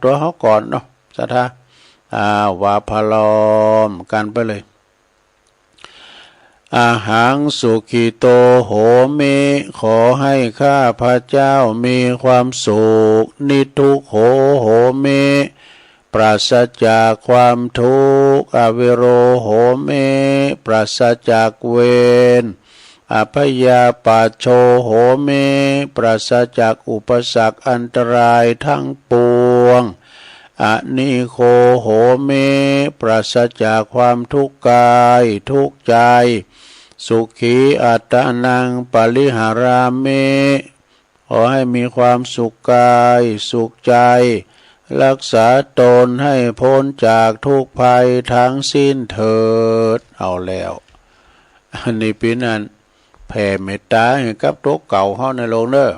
ตัวเฮาก่อนเนาะสัทธาวาพลอมกันไปเลยอาหังสุขิโตโหมิขอให้ข้าพระเจ้ามีความสุขนิทุกโหมิปราศจากความทุกข์อวิโรโหมิปราศจากเวรอภยาปัชโชโหมิปราศจากอุปสรรคอันตรายทั้งปวงอนิโคโหมิปราศจากความทุกข์กายทุกข์ใจสุขีอัตตานังปริหารามิขอให้มีความสุขกายสุขใจรักษาตนให้พ้นจากทุกภัยทั้งสิ้นเถิดเอาแล้วอันนี้เป็นอันแผ่เมตตาให้กับตัวเก่าเฮาในโลกเด้อ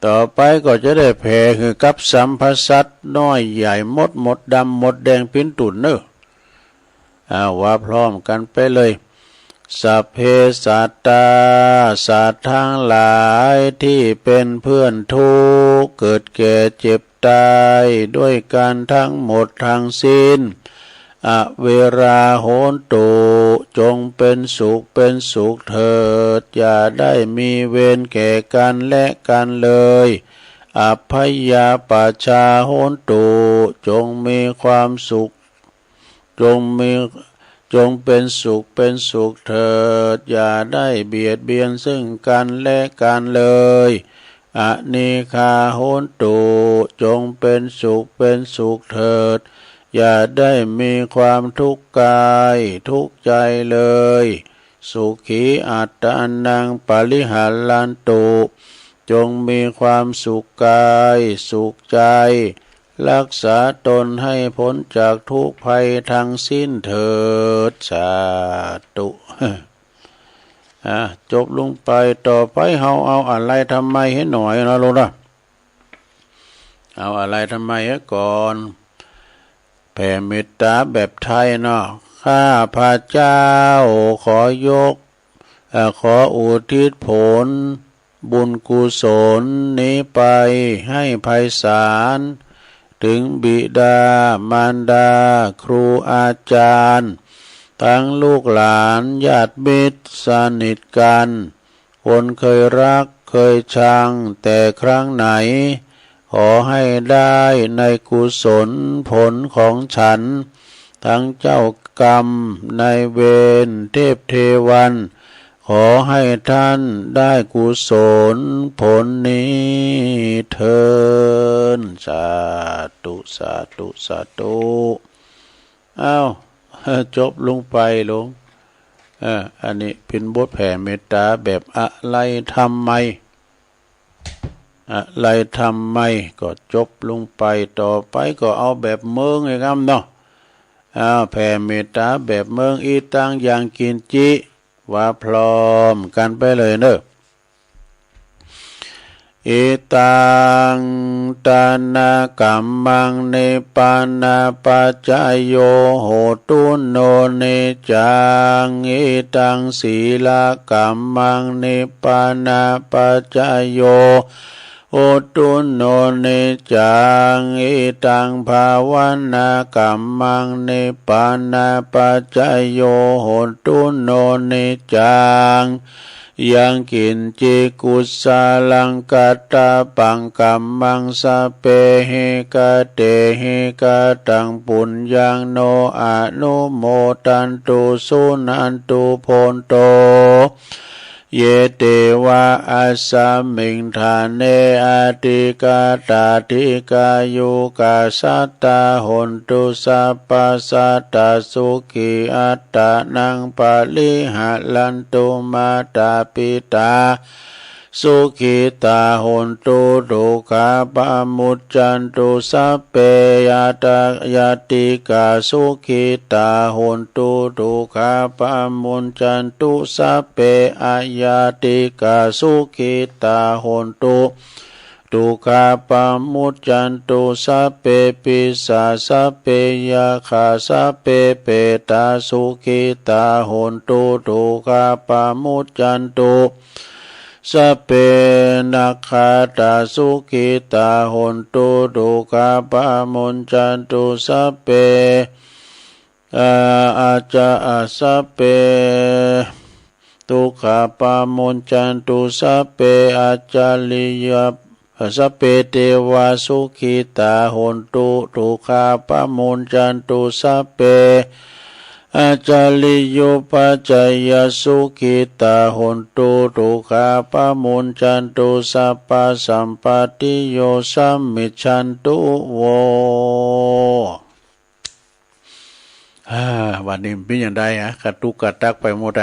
ต่อไปก็จะได้แผ่คือกับสัมภสัตน้อยใหญ่มดดำมดแดงปิ้นตุ่นเนอะว่าพร้อมกันไปเลยสัพเพสัตตาสัตว์ทั้งหลายที่เป็นเพื่อนทุกข์เกิดแก่เจ็บตายด้วยกันทั้งหมดทั้งสิ้นอเวราโหนตุจงเป็นสุขเถิดอย่าได้มีเวรแก่กันและกันเลยอภัยยาปัชชาโหนตุจงมีความสุขจงเป็นสุขเถิดอย่าได้เบียดเบียนซึ่งกันและกันเลยอนิคาโหนตุจงเป็นสุขเถิดอย่าได้มีความทุกข์กายทุกข์ใจเลยสุขีอัตตานังปริหารันตุจงมีความสุขกายสุขใจรักษาตนให้พ้นจากทุกภัยทั้งสิ้นเถิดสาธุจบลงไปต่อไปเฮาเอาอะไรทำไมให้หน่อยนะลูกนะเอาอะไรทำไมให้ก่อนแผ่เมตตาแบบไทยเนาะข้าพระเจ้าขออุทิศผลบุญกุศลนี้ไปให้ไพศาลถึงบิดามารดาครูอาจารย์ทั้งลูกหลานญาติมิตรสนิทกันคนเคยรักเคยชังแต่ครั้งไหนขอให้ได้ในกุศลผลของฉันทั้งเจ้ากรรมนายเวรเทพเทวันขอให้ท่านได้กุศลผลนี้เถิดสาธุจบลงไปลงอันนี้เป็นบทแผ่เมตตาแบบอะไรทำไมก็จบลงไปต่อไปก็เอาแบบเมืองไงครับเนาะแผ่เมตตาแบบเมืองอีตังอย่างกินจิ ว่าพร้อมกันไปเลยเนอะอิตังตานากัมมังเนปานาปัจจายโยโหตุโนเนจังอิตังศีลกัมมังเนปานาปัจจายโยโหตุโนเนจังอิตังภาวนากัมมังเนปานาปัจจายโยโหตุโนเนจังยังกินจิกุสาลังกัตตาปังกัมมังสะเปเหกะเตเหกะตังปุญญังโนอนุโมตันตุสุนันตุโพนโตเยเตวะอัสสมิงทานเนอติกาตาติกายุกาสัตตาหนตุสัพพสัตตสุขีอัตตานังปะลิหะลันตุมาตาปิตาสุขิตาหนตุทุกขาปะมุจจันตุสัพเพยตายติกาสุขิตาหนตุทุกขาปะมุจจันตุสัพเพอายติกาสุขิตาหนตุทุกขาปะมุจจันตุสัพเพปิสาสัพเพยาคาสัพเพเปตาสุขิตาหนตุทุกขาปะมุจจันตุสัพเพนัคขตาสุขิตาหนตุทุกขาปะมุจจันตุสัพเพอาจาสัพเพทุกขาปะมุจจันตุสัพเพอาจาริยสัพเพเทวาสุขิตาหนตุทุกขาปะมุจจันตุสัพเพอาจาริโยปัจจยสุขิตาหนตุทุกขาปะมุจจันตุสัพพสัมปติโยสัมมิจฉันตุโววันนี้เป็นอย่างไรกระตุกกระตักไปหมด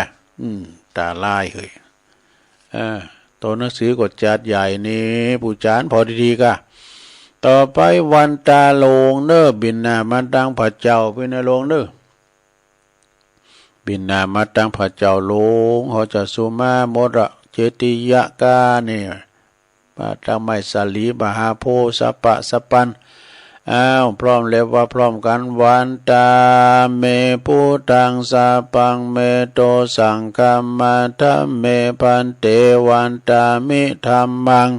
ตาลายเลยตัวหนังสือกดจัดใหญ่นี้ผู้จานพอดีๆกะต่อไปวันตาโลงเนอบินนามันตังพระเจ้าเป็นในโลงเนอบินนามาตังพระเจ้าโลงเขาจะสุมาโมระเจติยะกาเนี่ยปาตังไมสาลีบาหาโพสปะสปันพร้อมแล้วว่าพร้อมกันวันตาเมพุตังสาปังเมโตสังฆามาทัมเมพันเตวันตามิธัมมัง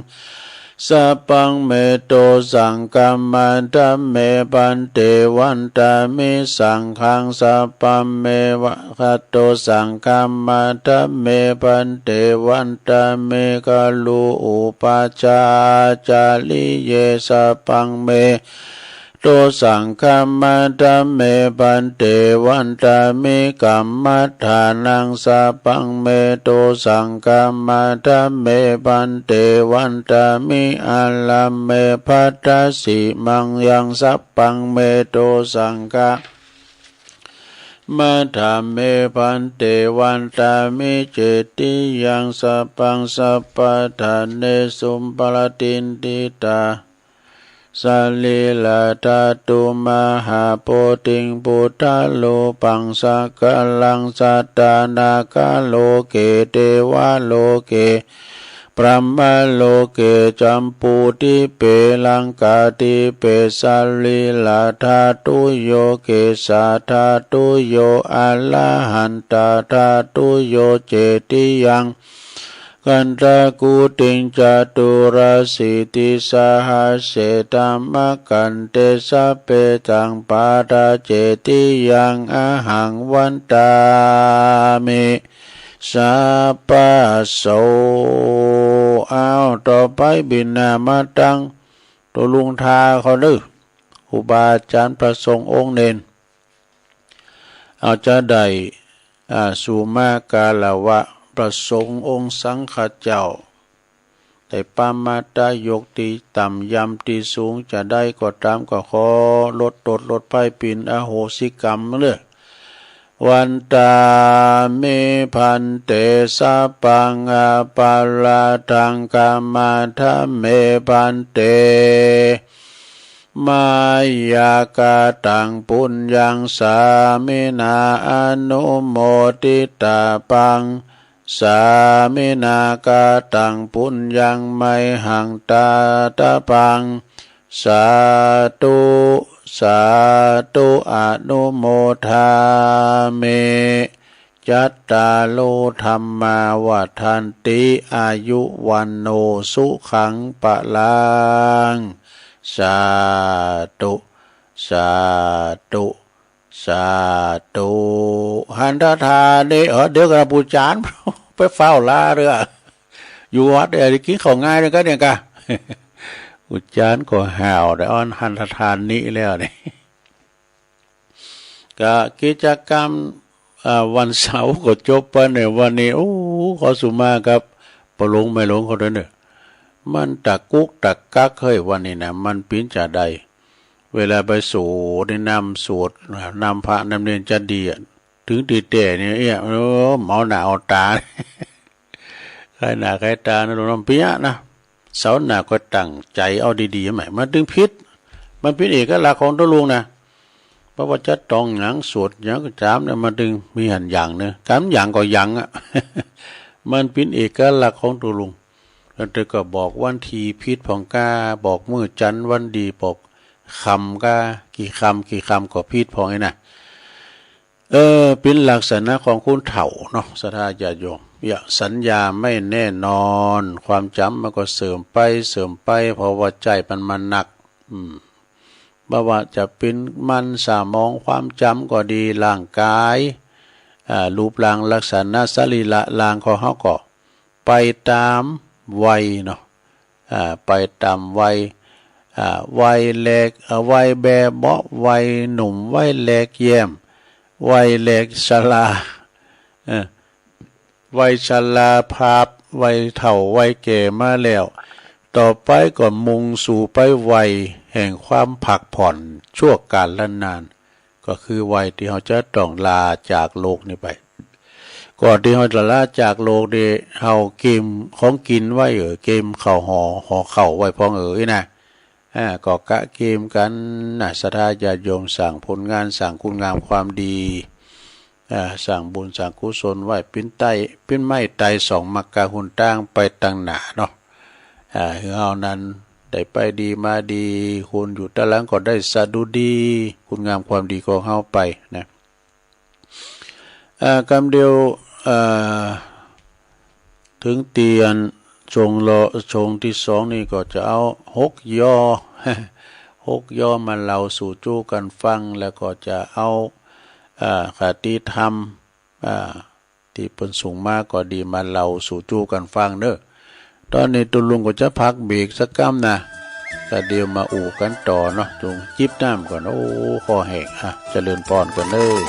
สัพพังเมโตสังฆัมมัตถเมปันเตวันตามิสังฆังสัพพัมเมวะคัตโตสังฆัมมัตถเมปันเตวันตาเมกาลูอุปาจาจาลิเยสัพพังเมโตสังฆัมมัตถเมปันเตวันตามิกัมมัฏฐานังสัพพังเมโตสังฆัมมัตถเมปันเตวันตามิอัลลัมเมภัตตสิมังยังสัพพังเมโตสังฆัมมัตถเมปันเตวันตามิเจติยังสัพพังสัพพทานเนสุมปลตินติตาสลีลาตาตุมหาโพธิงพุทธโลปังสักลังสัตตานาคาโลเกเทวะโลเกพรหมโลเกจัมปูติเปลังกาติเปสลีลาธาตุโยเกสาธาตุโยอะระหันตาธาตุโยเจติยังกันตะกูติงจตุราสิติสหัสเสตัมมะกันเตสะเปตังปาตาเจติยังอะหังวันตามิสัพพะโสต่อไปบินนามาตังตัวลุงทาเขาดื้อครูบาอาจารย์พระสงฆ์องค์เนนจะได้สุมากาลวะประสงค์องค์สังฆเจ้าแต่ปามาตายกตีต่ำยำตีสูงจะได้ก็ตามก็ขอลดตดลดไปปินอโหสิกรรมเลยวันตาเมพันเตสัพพังอาปาลาทังกามาทเมพันเต มายากาตังปุญญังสามินาอนุโมทิตาปังสามินากาตังปุญญังไมหังตาตะปังสาธุสาธุอนุโมทาเมจัตตาโลธรรมาวัฏันติอายุวันโนสุขังปะลังสาธุสาธุสาธุหันทธาเดี๋ยวกระปูจานไปเฝ้าลาเรืออยู่วัดอะไรกินของง่ายเลยก็เนี่ยกะอุจารก็ห่าวได้อ้อนหันทธานนี้แล้วเนี่ยก็กิจกรรมวันเสาร์ก็จบไปเนี่ยวันนี้โอ้ขอสุมาครับปลงไม่หลงเขาด้วยเนี่ยมันตะกุกตะกักเฮ้ยวันนี้นะมันปิ้นจะใดเวลาไปสู่ในนำสวดนำพระนำเนียนจะดีถึงตีแต่เนี่ยเมาหนาเอาตาใครหนาใครตานะหลวงพี่นะเสาหนาก็ตั้งใจเอาดีๆไหมมันถึงพิษมันเป็นเอกลักษณ์ของตัวลุงนะเพราะว่าจะต้องหยังสวดหยังก็จามเนี่ยมันถึงมีหันอย่างเนี่ยการอย่างก็ยังอ่ะ มันเป็นเอกลักษณ์ของตัวลุงแล้วเธอก็บอกวันทีพิษของกาบอกมื้อจันทร์วันดีบอกคำก็กี่คำก็พิษพอไอ้น่ะเป็นลักษณะของคุณเฒ่าเนาะศรัทธาญาติโยมอย่าสัญญาไม่แน่นอนความจำมันก็เสริมไปเพราะว่าใจมันหนักบ่ว่าจะเป็นมันสมองความจำก็ดีร่างกายรูปร่างลักษณะสรีระร่างของเฮาก็ไปตามวัยเนาะไปตามวัยวัยเล็กวัยแบบเบาะวัยหนุ่มวัยเล็กแย้มวัยเล็กชราวัยชราภาพวัยเฒ่าวัยแก่มาแล้วต่อไปก็มุ่งสู่ไปวัยแห่งความพักผ่อนชั่วกาลละนานก็คือวัยที่เราจะต้องลาจากโลกนี้ไปก่อนที่เราจะลาจากโลกนี้เราเก็บของกินไว้เก็บข้าวห่อข้าวไว้พองนะก็กะเกมกันนะศรัทธาญาติโยมสั่งผลงานสั่งคุณงามความดีสั่งบุญสั่งกุศลไว้เป็นไม้ไตสองมักกะหุ่นตั้งไปตั้งหนาเนาะเอานั้นได้ไปดีมาดีคุณอยู่ด้านหลังก็ได้สะดุดีคุณงามความดีของเฮาไปนะกำเดียวถึงเตียนชงที่สองนี่ก็จะเอา6 ย่อ 6 ย่อมาเล่าสู่จู้กันฟังแล้วก็จะเอาคติธรรมที่เป็นสูงมากก็ดีมาเล่าสู่จู้กันฟังเด้อตอนนี้ตุลุงก็จะพักเบรกสักกำนะก็เดี๋ยวมาอู่กันต่อเนาะจงจิบน้ำก่อนโอ้คอแห้งเจริญพรกันเลย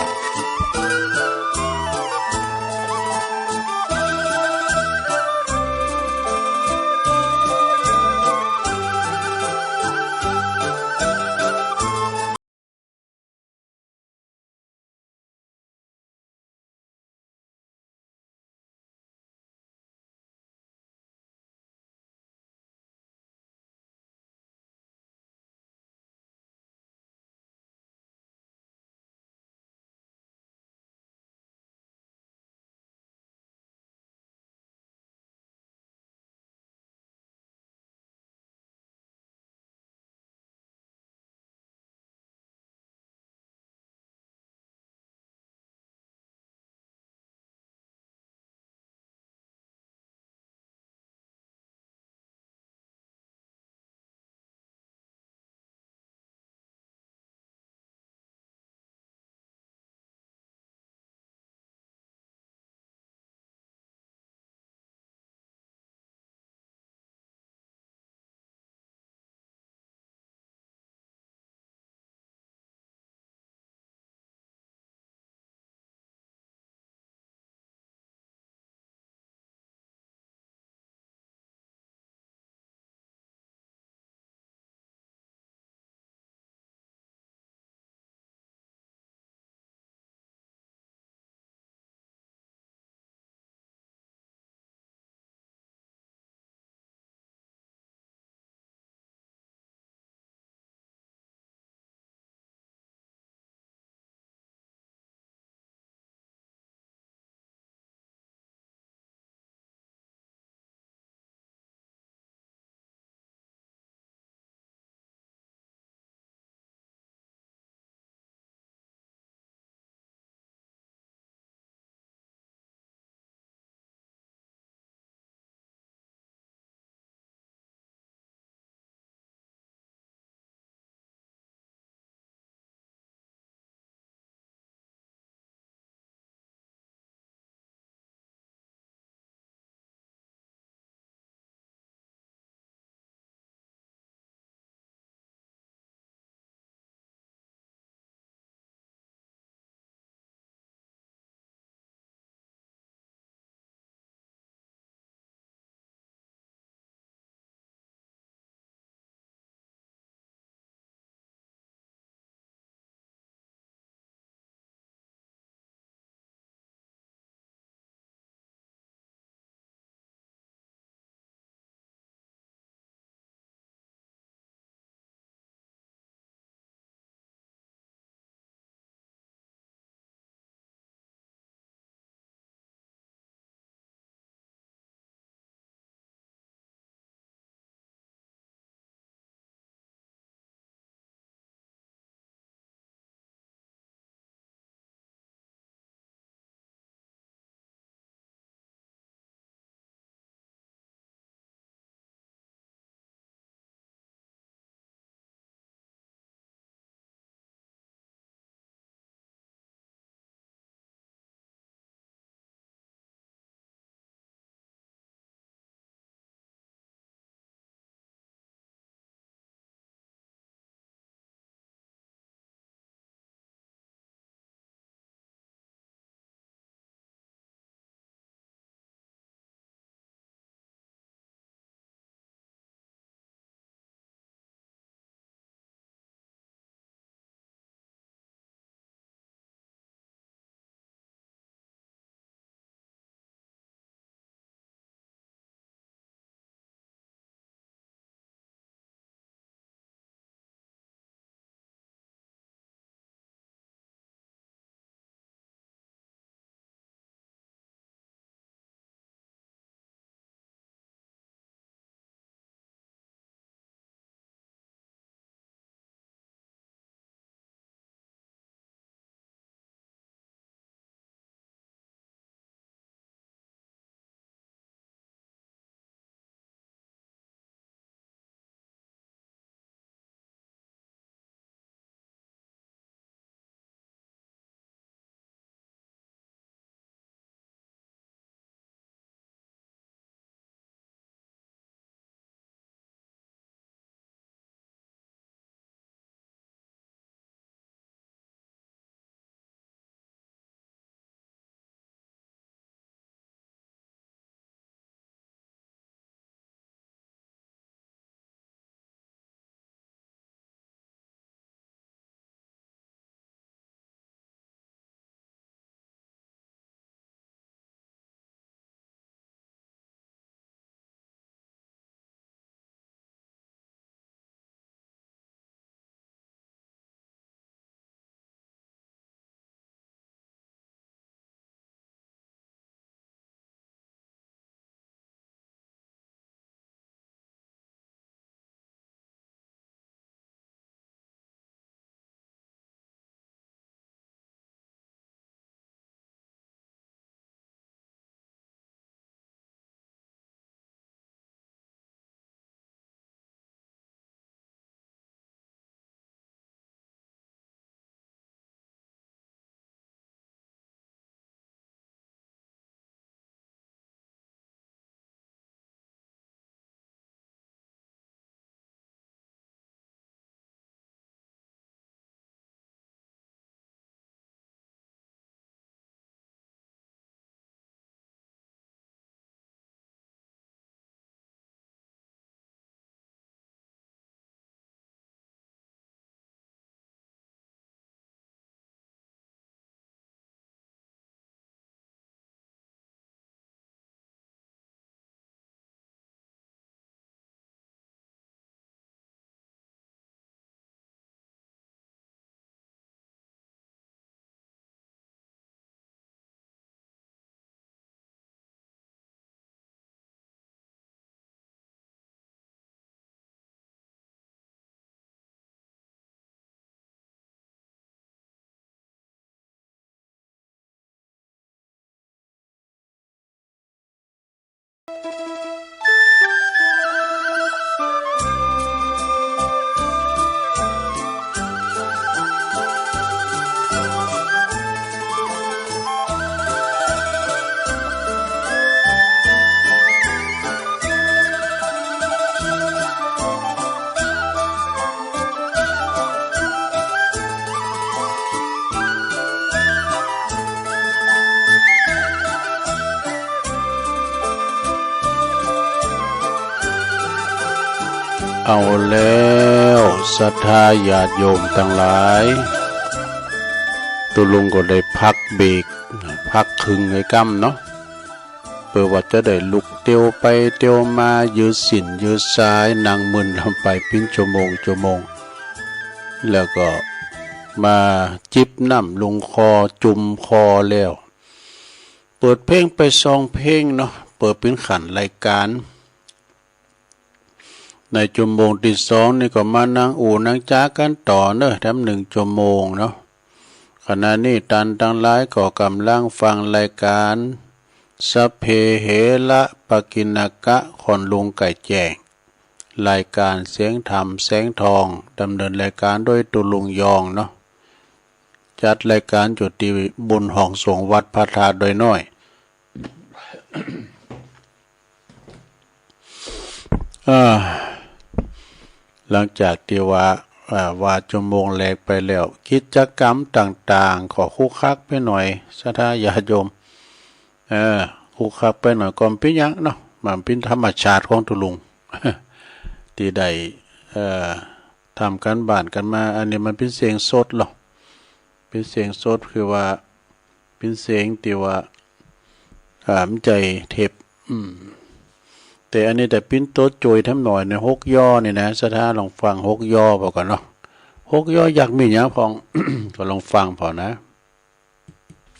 เอาแล้วศรัทธาญาติโยมทั้งหลายตุลุงก็ได้พักเบรกพักคึงไอ้กำเนาะเพื่อว่าจะได้ลุกเตียวไปเตียวมายืดสินยืดซ้ายนั่งมึนลงไปปิ้นชั่วโมงแล้วก็มาจิบน้ำลงคอจุ่มคอแล้วเปิดเพลงไป2 เพลงเนาะเปิดเป็นขันรายการในชั่วโมงที่2นี่ก็มานั่งนั่งจ้ากันต่อเนอะทำ1 ชั่วโมงเนาะขณะนี้ตันทั้งหลายก็กำลังฟังรายการสัพเพเหระปกิณกะขอนลุงไก่แจ้งรายการเสียงธรรมแสงทองดำเนินรายการโดยตุลุงยองเนาะจัดรายการจุดที่บุญห้องสงฆ์วัดพระธาตุโดยน้อย หลังจากที่ว่าชั่วโมงแรกไปแล้วกิจกรรมต่างๆขอคุกคักไปหน่อยศรัทธาญาติโยมคุกคักไปหน่อยก่อนเป็นยังเนาะมันเป็นธรรมชาติของตุลุง ที่ได้ทำกันบ้านกันมาอันนี้มันเป็นเสียงสดหรอเป็นเสียงสดคือว่าเป็นเสียงที่ว่าใจเทปแต่อันนี้แต่ปิ้นโต๊ะโจยทำหน่อยใน6 ย่อนี่นะศรัทธาลองฟัง6 ย่อพอก่อนเนาะ6 ย่ออยากมีอย่างพอง ก็ลองฟังพอนะ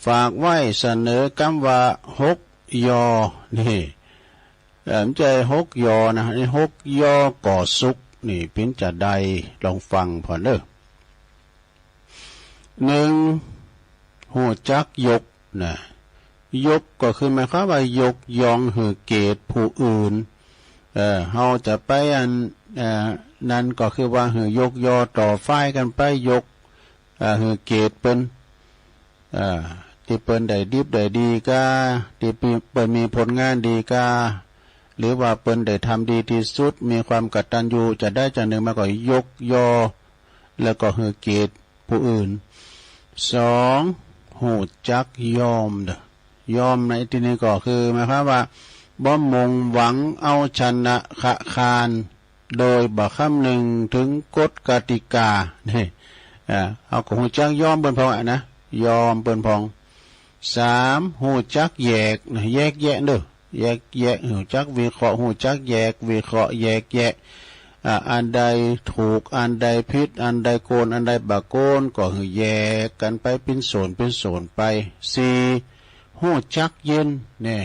ฝากไว้เสนอกำว่า6 ย่อนี่ใจ6 ย่อนะนี่6 ย่อก่อสุขนี่ปิ้นจะได้ลองฟังพอเด้อ1หูจักยกนะยกก็คือหมายความว่ายกยองหือเกตผู้อื่นเฮาจะไปนั่นก็คือว่าหือยกยอต่อฝ่ายกันไปยกหือเกตเปิ้นที่เปิ้นได้ดิบได้ดีกาที่เปิ้นมีผลงานดีกาหรือว่าเปิ้นได้ทำดีที่สุดมีความกตัญญูจะได้จังหนึ่งมาก็ยกยอแล้วก็หือเกตผู้อื่น2หูจักยอมเด้อยอมในที่นี้ก็คือหมายความว่าบ่มงหวังเอาชนะขะคานโดยบ่คำนึงถึงกฎกติกานี่เอาของหูจักยอมเปิ้นพองนะยอมเปิ้นพอง3หูจักแยกแยกแยะเด้อแยกหูจักวิเคราะห์หูจักแยกวิเคราะห์แยกแยะอันใดถูกอันใดผิดอันใดโกนอันใดบ่โกนก็คือแยกกันไปเป็นโซนไป4หูจักเย็นแน่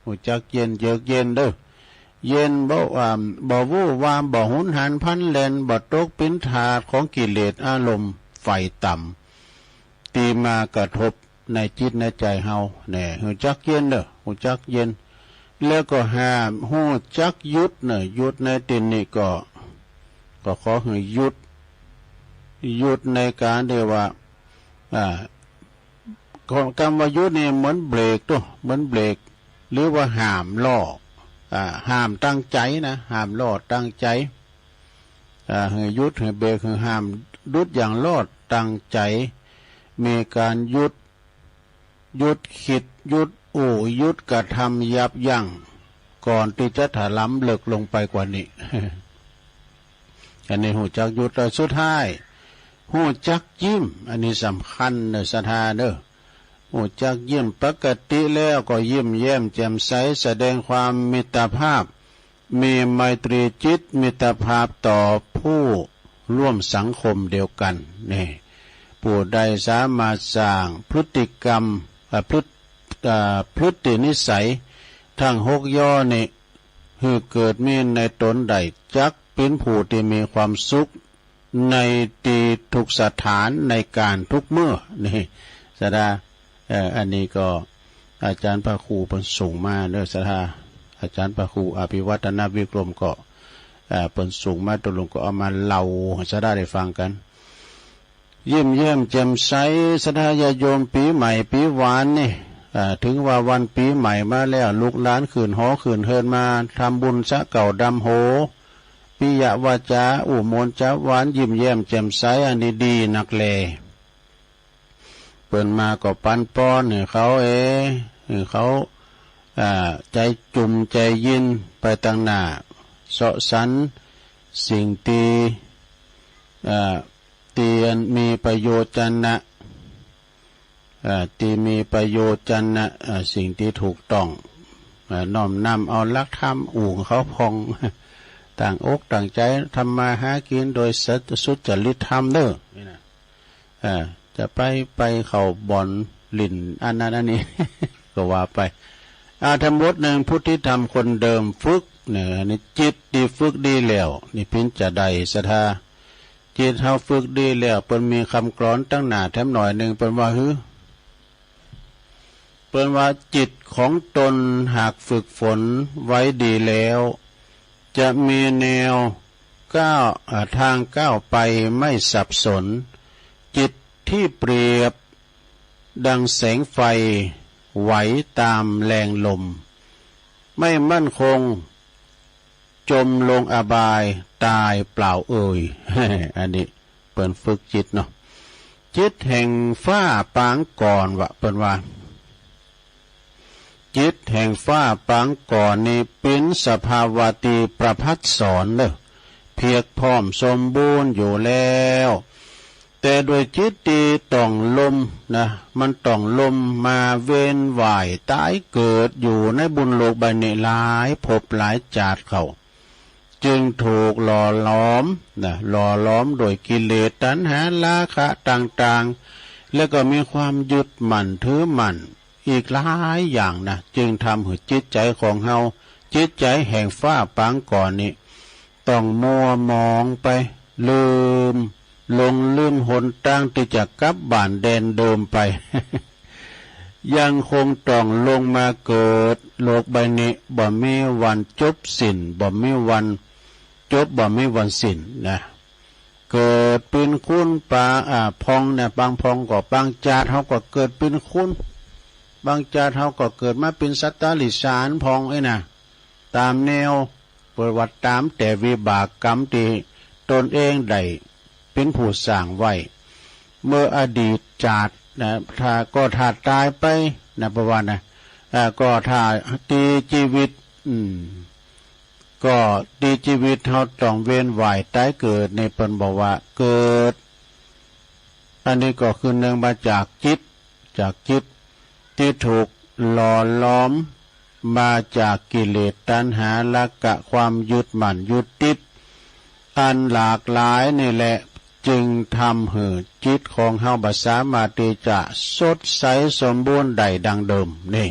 หูจักเย็นเยือกเย็นเด้อเย็นบ่วู่วามบ่หุนหันพันแล่นบ่ตกเป็นทาสของกิเลสอารมณ์ไฟต่ำตีมากระทบในจิตในใจเฮาแน่หูจักเย็นเด้อหูจักเย็นแล้วก็ห้ามหูจักหยุดน่ะหยุดในตินนี่ก็ขอให้หยุดในการเดียวว่าคำว่าหยุดนี่เหมือนเบรกตัวเหมือนเบรกหรือว่าห้ามล่อห้ามตั้งใจนะห้ามล่อตั้งใจให้หยุดให้เบรกให้ห้ามหยุดอย่างล่อตั้งใจมีการหยุดคิดหยุดหยุดกระทำยับยั้งก่อนที่จะถลำเลิกลงไปกว่านี้ อันนี้หูจักหยุดแล้วสุดท้ายหูจักยิ้มอันนี้สำคัญเนอะศรัทธาเด้อหูจักยิ้มปกติแล้วก็ยิ้มแย้มแจ่มใสแสดงความมิตรภาพมีไมตรีจิตมิตรภาพต่อผู้ร่วมสังคมเดียวกันนี่ผู้ใดสามารถสร้างพฤติกรรมพฤตินิสัยทั้ง6 ย่อนี่คือเกิดมีในตนใดจักเป็นผู้ที่มีความสุขในตีทุกสถานในการทุกเมื่อนี่ศรัทธาอันนี้ก็อาจารย์พระครูเพิ่นส่งมาเด้อศรัทธา อาจารย์พระครูอภิวัฒนวิกรมก็เปิ่นสูงมาตกลงก็เอามาเล่าจะได้ฟังกันเยี่ยมแจ่มใสศรัทธาญาโยมปีใหม่ปีหวานนี่ถึงว่าวันปีใหม่มาแล้วลูกหลานขืนหอขืนเฮินมาทำบุญสะเก่าดำโหปิยวาจาอุโมนจะหวานยิ้มแย้มแจ่มใสอันนี้ดีนักเลเปิ่นมาก็ปันป้อนให้เขาเขาใจจุ่มใจยินไปตั้งหน้าเสาะสรรสิ่งตีมีประโยชน์จันนะตีมีประโยชน์จันนะสิ่งที่ถูกต้องน้อมนำเอาลักธรรมอู่เขาพองต่างอกต่างใจทำมาหากินโดยสุจริตธรรมเด้อนี่นะจะไปเข้าบ่อนลิ่นอันนั้นอันนี้ ก็ว่าไปธรรมบทหนึ่งพุทธิธรรมคนเดิมฝึกเนี่ยนี่จิตดีฝึกดีแล้วนี่พินจะได้ศรัทธาจิตเฮาฝึกดีแล้วเปิ้นมีคำกลอนตั้งหน้าแถมหน่อยหนึ่งเปิ้นว่าเปิ้นว่าจิตของตนหากฝึกฝนไว้ดีแล้วจะมีแนวทางก้าวไปไม่สับสนจิตที่เปรียบดังแสงไฟไหวตามแรงลมไม่มั่นคงจมลงอบายตายเปล่าอันนี้เปิ่นฝึกจิตเนาะจิตแห่งฟ้าปางก่อนวะเปิ่นว่าจิตแห่งฟ้าปางก่อนนี่เป็นสภาวะติประภัสสรเด้อเพียกพร้อมสมบูรณ์อยู่แล้วแต่โดยจิตตีต้องลมนะมันต้องลมมาเวียนว่ายตายเกิดอยู่ในบุญโลกใบนี้หลายภพหลายชาติเขาจึงถูกหล่อล้อมโดยกิเลสตัณหาราคะต่างๆแล้วก็มีความยึดมั่นถือมั่นอีกหลายอย่างนะจึงทำให้จิตใจของเฮาจิตใจแห่งฟ้าปางก่อนนี้ต้องมัวมองไปลืมหนทางที่จะกลับบ้านแดนเดิมไป ยังคงต้องลงมาเกิดโลกใบนี้บ่มีวันจบสิ้นบ่มีวันจบบ่มีวันสิ้นนะเกิดเป็นคุณปาพองเนี่ยบางพองก็บางจาดเขาก็เกิดเป็นคุณบางจาดเขาก็เกิดมาเป็นสัตตลิสารพองนะตามแนวประวัติตามแต่วิบากกรรมที่ตนเองได้เป็นผู้สร้างไว้เมื่ออดีตจาดนะถ้าตายไปนะประวัตินะก็ถ้าตีชีวิตก็ตีชีวิตเขาต้องเวียนว่ายตายเกิดในเปิ้นบอกว่าเกิดอันนี้ก็คือเนื่องมาจากจิตที่ถูกหล่อล้อมมาจากกิเลสตัณหาและกะความยึดมั่นยึดติดอันหลากหลายนี่แหละจึงทำให้จิตของเฮาบ่สามารถที่จะสดใสสมบูรณ์ได้ดังเดิมนี่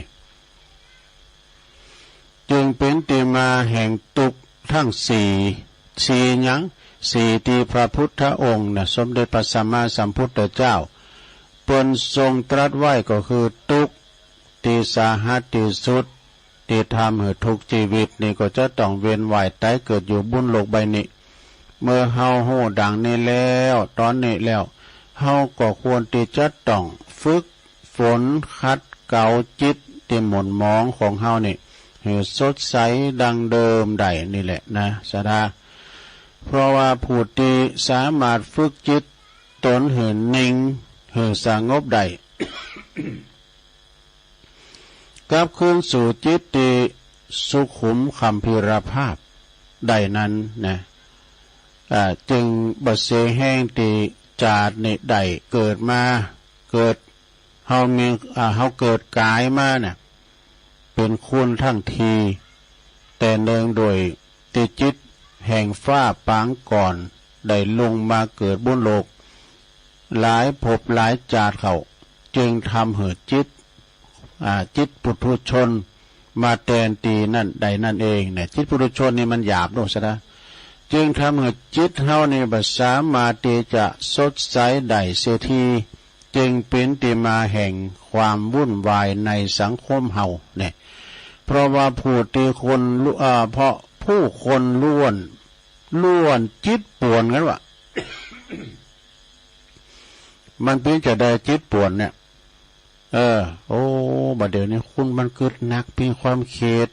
จึงเป็นที่มาแห่งทุกข์ทั้งสี่ที่พระพุทธองค์สมเด็จพระสัมมาสัมพุทธเจ้าเปิ้นทรงตรัสไว้ก็คือทุกข์ที่สาหัสที่สุดที่ทำให้ทุกชีวิตนี่ก็จะต้องเวียนว่ายตายเกิดอยู่บนโลกใบนี้เมื่อเฮาฮู้ดังนี้แล้วตอนนี้แล้วเฮาก็ควรที่จะต้องฝึกฝนขัดเกลาจิตที่หม่นหมองของเฮานี่ให้สดใสดังเดิมได้นี่แหละนะสดาเพราะว่าผู้ที่สามารถฝึกจิตตนให้นิ่งให้สงบได้ กลับคืนสู่จิตที่สุขุมคัมภีรภาพได้นั้นนะจึงบัดเสแห้งที่จาดในใดเกิดมาเกิดเฮาเกิดกายมาเนี่ยเป็นคุณทั้งทีแต่เนื่องโดยติจิตแห่งฟ้าปางก่อนได้ลงมาเกิดบนโลกหลายภพหลายจาดเขาจึงทำให้จิตปุถุชนมาแทนตีนั่นใดนั่นเองเนี่ยจิตปุถุชนนี่มันหยาบโน่นซะนะจึงทำให้จิตเฮานี่บ่สามารถที่จะสดใสได้เสียทีจึงเป็นที่มาแห่งความวุ่นวายในสังคมเฮาเนี่ยเพ ราะว่าผู้ที่คนเพราะผู้คนล้วนจิตป่วนกันวะ มันเพียงจะได้จิตป่วนเนี่ยโอ้บัดเดี๋ยวนี้คุณมันกึดหนักมีความเข็ด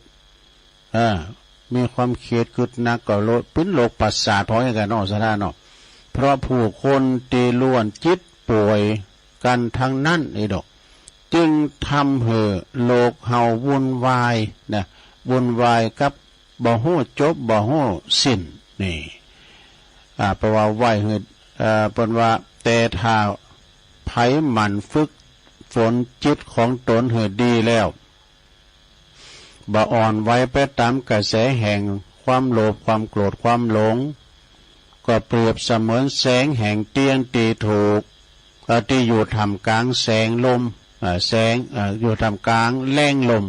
มีความเข็ดกึดหนักก็โลดเป็นโรคประสาทพออย่างกันเนาะสถานเนาะเพราะผู้คนตีล้วนจิตป่วยกันทั้งนั้นไอ้ดอกจึงทำให้โลกเฮาวุ่นวายนะวุ่นวายกับบ่ฮู้จบบ่ฮู้สิ้นนี่เพราะว่าไหวเฮ็ดเปิ้นว่าแต่ถ้าไผหมั่นฝึกฝนจิตของตนให้ดีแล้วบ่อ่อนไหวไปตามกระแสแห่งความโลภความโกรธความหลงก็เปรียบเสมือนแสงแห่งเตียงตีถูกที่อยู่ท่ามกลางแสงลมอยู่ท่ามกลางแรงลม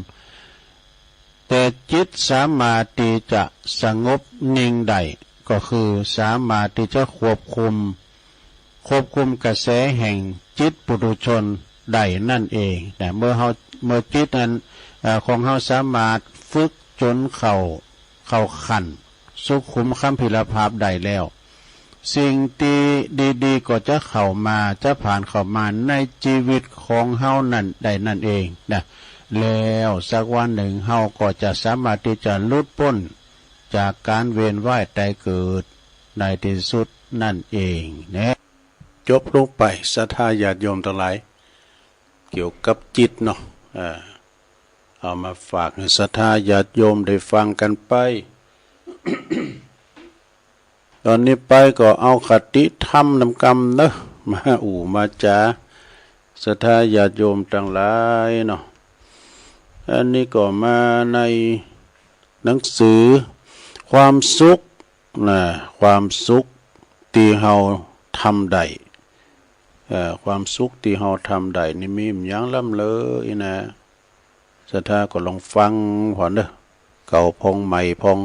แต่จิตสามารถที่จะสงบนิ่งได้ก็คือสามารถที่จะควบคุมกระแสแห่งจิตปุถุชนได้นั่นเองแต่เมื่อจิตนั้นของเฮาสามารถฝึกจนเข้าขั้นสุขุมคัมภีรภาพได้แล้วสิ่งที่ดีๆก็จะเข้ามาจะผ่านเข้ามาในชีวิตของเฮานั่นได้นั่นเองนะแล้วสักวันหนึ่งเฮาก็จะสามารถที่จะหลุดพ้นจากการเวียนว่ายตายเกิดในที่สุดนั่นเองนะจบลงไปศรัทธาญาติโยมทั้งหลายเกี่ยวกับจิตเนาะเอามาฝากให้ศรัทธาญาติโยมได้ฟังกันไป ตอนนี้ไปก็เอาคติธรรมนำกรรมเนอะมาจาศรัทธาญาติโยมทั้งหลายเนาะอันนี้ก็มาในหนังสือความสุขความสุขที่เฮาทำได้ความสุขที่เฮาทำได้นี่มีอย่างล้ำเลยนะศรัทธาก็ลองฟังพอเด้อเก่าพองใหม่พอง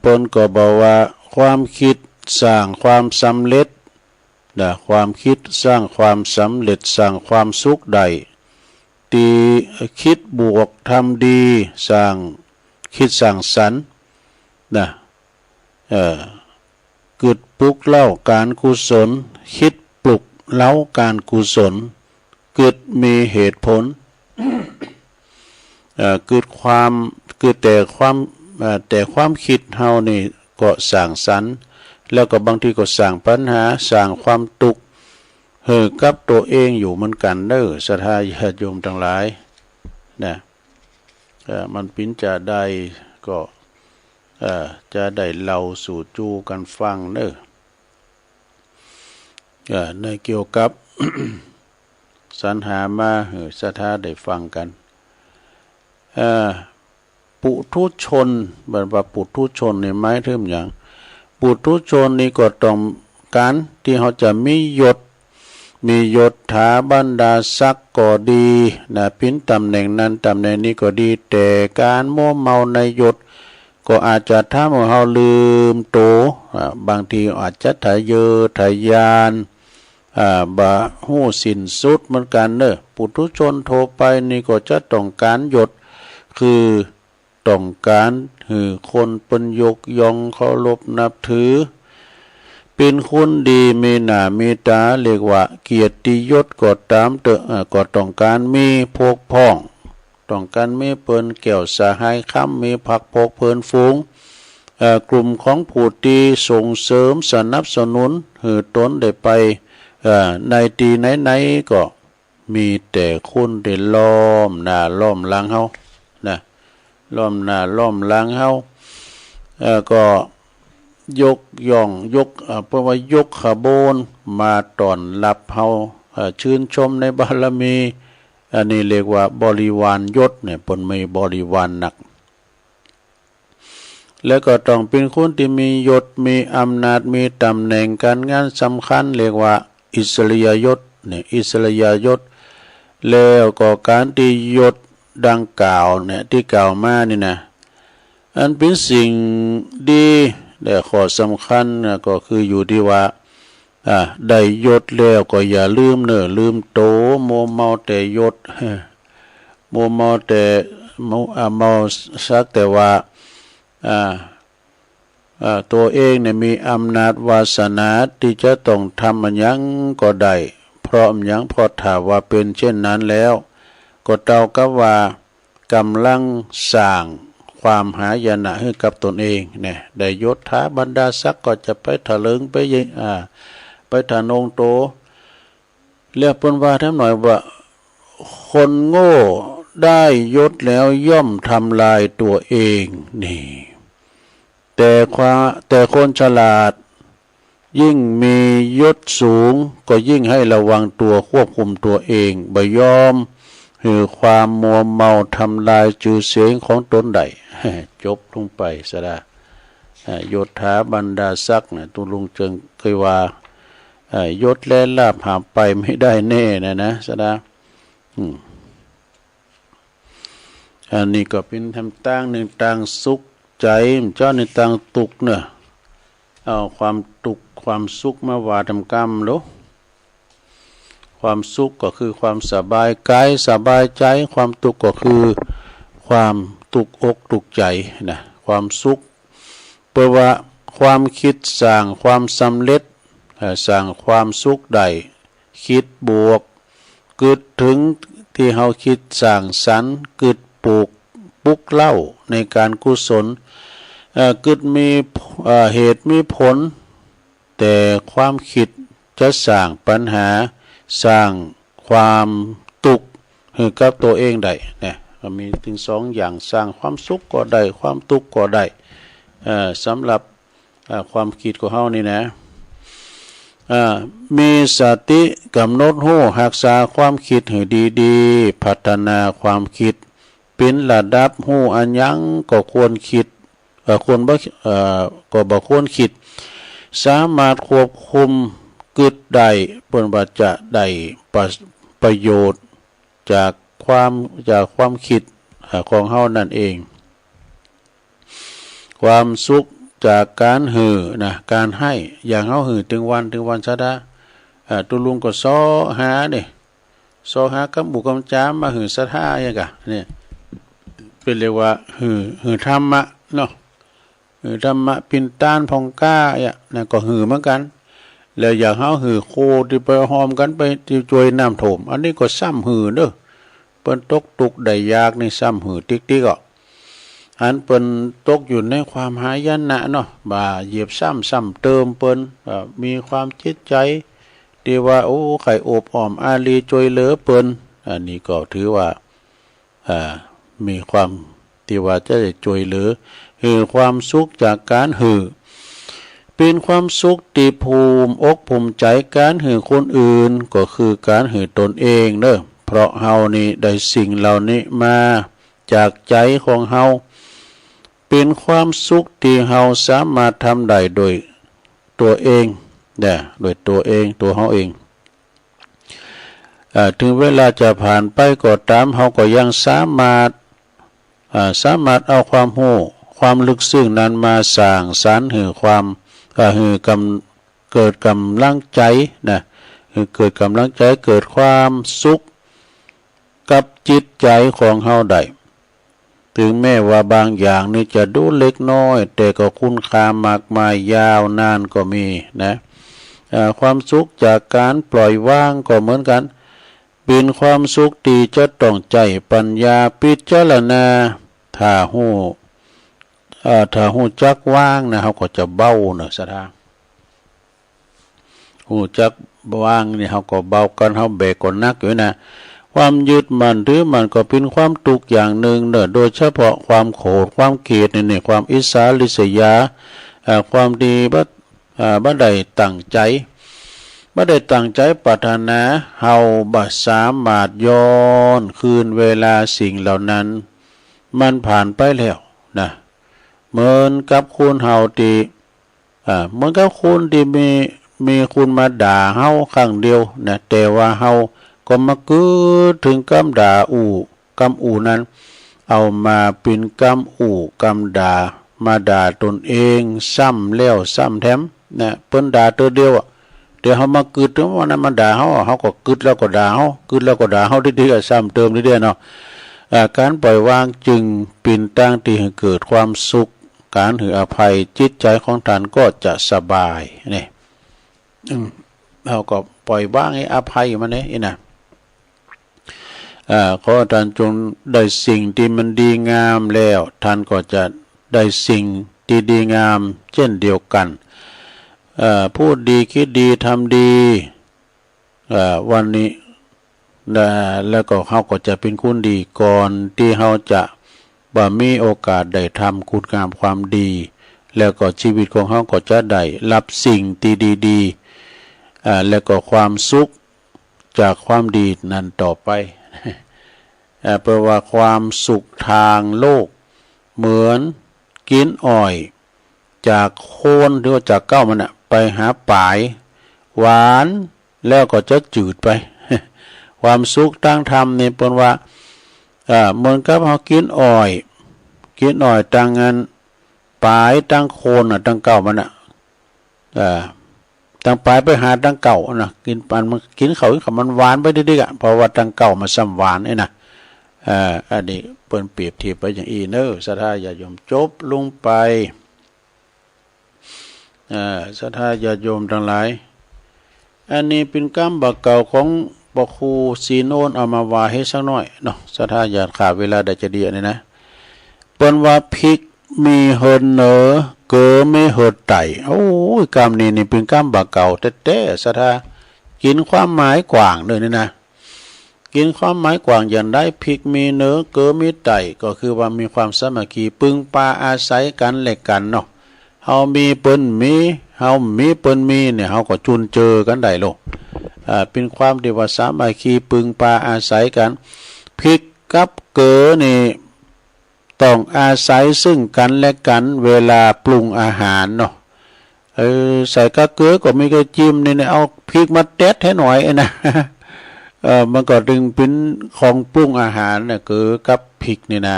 ปนก็บอกว่าความคิดสร้างความสำเร็จความคิดสร้างความสำเร็จสร้างความสุขได้ตีคิดบวกทำดีสร้างคิดสร้างสรรค์กึดปลุกเล่าการกุศลคิดปลุกเล่าการกุศลกึดมีเหตุผลกึดแต่ความคิดเฮานี่ก็สร้างสรรค์แล้วก็บางทีก็สร้างปัญหาสร้างความทุกข์กับตัวเองอยู่เหมือนกันเด้อศรัทธาญาติโยมทั้งหลายนะมันปิ้นจะได้ก็จะได้เล่าสู่จูกันฟังเด้อในเกี่ยวกับ สรรหามาศรัทธาได้ฟังกันปุถุชนบรรพปุถุชนนี่หมายถึงอย่างปุถุชนนี่ก็ต้องการที่เขาจะมียศถาบรรดาศักดิ์ก็ดีนะพินตำแหน่งนั้นตำแหน่งนี้ก็ดีแต่การมัวเมาในยศก็อาจจะทำให้เราลืมโตบางทีอาจจะทะเยอทะยานบะหู้สิ้นสุดเหมือนกันเนอะปุถุชนโทไปนี่ก็จะต้องการยศคือต้องการคนเป็นยกย่องเคารพนับถือเป็นคนดีมีหน้ามีตาเรียกว่าเกียรติยศก็ตามก็ต้องการมีพวกพ้องต้องการมีเปิ้นแก้วสหายค้ำมีผักพกเพิ่นฝูงกลุ่มของผู้ที่ส่งเสริมสนับสนุนตนได้ไปในตีไหนๆก็มีแต่คนได้ล้อมหน้าล้อมหลังเฮานะล้อมหน้าล้อมหลังเฮาก็ยกย่องเพราะว่ายกขบวนมาต้อนรับเฮาชื่นชมในบารมีอันนี้เรียกว่าบริวารยศเนี่ยเพิ่นมีบริวารหนักแล้วก็ต้องเป็นคนที่มียศมีอำนาจมีตำแหน่งการงานสำคัญเรียกว่าอิสริยยศเนี่ยอิสริยยศแล้วก็การที่ยศดังกล่าวเนี่ยที่กล่าวมานี่นะอันเป็นสิ่งดีแต่ข้อสำคัญก็คืออยู่ที่ว่าได้ยศแล้วก็อย่าลืมโตมัวเมาแต่ยศมัวเมาแต่ เมาสักแต่ว่าตัวเองเนี่ยมีอำนาจวาสนาที่จะต้องทำมันยังก็ได้เพราะมันยังพอถามว่าเป็นเช่นนั้นแล้วก็เท่ากับว่ากำลังสร้างความหายนะให้กับตนเองเนี่ยได้ยศถาบรรดาศักดิ์ก็จะไปถลึงไปถานงโตเรียกปนว่าท่านหน่อยว่าคนโง่ได้ยศแล้วย่อมทำลายตัวเองนี่แต่คนฉลาดยิ่งมียศสูงก็ยิ่งให้ระวังตัวควบคุมตัวเองบ่ยอมคือความมัวเมาทำลายชื่อเสียงของตนใดจบลงไปซะละยศถาบรรดาศักดิ์นะตุลุงเจิงเคยว่ายศและลาภหาไปไม่ได้แน่นะซะละอันนี้ก็เป็นทำตั้งหนึ่งตั้งสุขใจเจ้าในตั้งตุกเนอะเอาความตุกความสุขมาว่าทำกรรมหรอความสุขก็คือความสบายกายสบายใจความทุกข์ก็คือความตุกอกตุกใจนะความสุขเพราะว่าความคิดสร้างความสำเร็จสร้างความสุขได้คิดบวกเกิดถึงที่เฮาคิดสร้างสรรค์เกิดปลุกเล่าในการกุศลเกิดมีเหตุมีผลแต่ความคิดจะสร้างปัญหาสร้างความตุกให้กับตัวเองได้เนี่ยมีถึงสองอย่างสร้างความสุขก็ได้ความทุกข์ก็ได้สำหรับความคิดของเฮานี่นะมีสติกำหนดรู้รักษาความคิดให้ดีๆพัฒนาความคิดเป็นระดับรู้อันยังก็ควรคิดควรก็บ่ควรคิดสามารถควบคุมกึดได้เปิ้นว่าจะได้ประโยชน์จากความคิดของเฮานั่นเองความสุขจากการหือนะการให้อย่างเฮาหือถึงวันซะดาตุลุงก็ซ้อหานี่ซ้อหากำบุกำจามมาหือศรัทธาอย่างกะเนี่ยเป็นเรียกว่าหือธรรมะเนาะหือธรรมะปินต้านพองก้าเนี่ยนะก็หือเหมือนกันแล้วอย่างเฮาหือโคที่ไปหอมกันไปที่จวยน้ำโถมอันนี้ก็ซ้ำหือเด้อเปิ้นตกตุกได้ยากนี่ซ้ำหือติ๊กๆอ่ะอันเปิ้นตกอยู่ในความหายนะเนาะบ่าเหยียบซ้ำเติมเปิ้นมีความจิตใจที่ว่าโอ้ไข่อบอ้อมอารีจวยเหลือเปิ้นอันนี้ก็ถือว่ามีความที่ว่าจะได้จวยเหลือคือความสุขจากการหือเป็นความสุขที่ภูมิอกภูมิใจการหือคนอื่นก็คือการหือตนเองเด้อเพราะเฮานี่ได้สิ่งเหล่านี้มาจากใจของเฮาเป็นความสุขที่เฮาสามารถทำได้โดยตัวเองโดยตัวเองตัวเฮาเองถึงเวลาจะผ่านไปก็ตามเฮาก็ยังสามารถเอาความรู้ความลึกซึ้งนั้นมาสร้างสรรค์ให้ความเกิดกำลังใจนะเกิดกำลังใจเกิดความสุขกับจิตใจของเฮาได้ถึงแม้ว่าบางอย่างนี่จะดูเล็กน้อยแต่ก็คุณค่ามากมายยาวนานก็มีนะความสุขจากการปล่อยวางก็เหมือนกันเป็นความสุขที่จะต้องใจปัญญาพิจารณาถ้าหูจักว่างนะเขาก็จะเบาเนอะสะทางหูจักว่างนี่เขาก็เบากันเขาเบกก็นักอยู่นะความยึดมั่นถือมันก็เป็นความทุกข์อย่างหนึ่งเนอะโดยเฉพาะความโกรธความเกลียดนี่ความอิจฉาริษยาความดีบ่ได้ตั้งใจปรารถนาเฮาบ่สามารถย้อนคืนเวลาสิ่งเหล่านั้นมันผ่านไปแล้วนะเหมือนกับคุณเฮาที่เหมือนกับคุณที่มีคุณมาด่าเฮาครั้งเดียวนะแต่ว่าเฮาก็มาเกิดถึงกำด่ากำนั้นเอามาเป็นกำด่ามาด่าตนเองซ้ำแล้วซ้ำแถมนะเปิ้นด่าตัวเดียวเดี๋ยวเฮามาเกิดถึงวันนั้นมาด่าเฮาก็กึดแล้วก็ด่าเฮากึดแล้วก็ด่าเฮาดีๆซ้ำเติมเรื่อยๆเนาะ การปล่อยวางจึงเป็นตั้งที่ให้เกิดความสุขการถืออภัยจิตใจของท่านก็จะสบายนี่เราก็ปล่อยวางให้อภัยมันเนี่ยนะขอท่านจงได้สิ่งที่มันดีงามแล้วท่านก็จะได้สิ่งที่ดีงามเช่นเดียวกันพูดดีคิดดีทำดีวันนี้แล้วก็เขาก็จะเป็นคนดีก่อนที่เขาจะมีโอกาสได้ทำคุณงามความดีแล้วก็ชีวิตของเขาก็จะได้รับสิ่งที่ดีๆแล้วก็ความสุขจากความดีนั้นต่อไปเพราะว่าความสุขทางโลกเหมือนกินอ้อยจากโคนหรือจากเก้ามันไปหาปลายหวานแล้วก็จะจืดไปความสุขทางธรรมนี่เป็นว่าเหมือนกับเขากินอ้อยตั้งเงินปลายตั้งโคนตั้งเก้ามันตั้งปลายไปหาตั้งเก่ากินปันมันกินเขามันหวานไปดิๆเพราะว่าตั้งเก่ามาซ้ำหวานนะอันนี้เปิ้นเปรียบเทียบไปอย่างอีเนอร์ศรัทธาญาติโยมจบลงไปศรัทธาญาติโยมทั้งหลายอันนี้เป็นกรรมบาปเก่าของปครูซีโนนเอามาว่าให้สักหน่อยเนาะศรัทธาญาติขาดเวลาได้จะดีนี่นะเปิ้นว่าพิกมีเฮินเนอเกอไม่เหิดไตโอ้ยกรรมนี่เป็นกรรมบาปเก่าแท้ๆศรัทธากินความหมายกว้างเลยนี่นะกินความหมายกว้างอย่างได้พิกมีเนื้อเกอมีไตก็คือว่ามีความสามัคคีปึงปาอาศัยกันและกันเนาะเฮามีเปิ้นมีเฮามีเปิ้นมีเนี่ยเฮาก็จุนเจอกันได้โลเป็นความที่ว่าสามัคคีปึงปาอาศัยกันพิกกับเกอนี่ต้องอาศัยซึ่งกันและกันเวลาปรุงอาหารเนาะใส่กะเกลือก็ไม่เคยจิ้มนี่เอาพริกมาเด็ดให้หน่อยนะมันก็ดึงเป็นของปรุงอาหารเนี่ยเกลือกับพริกนี่นะ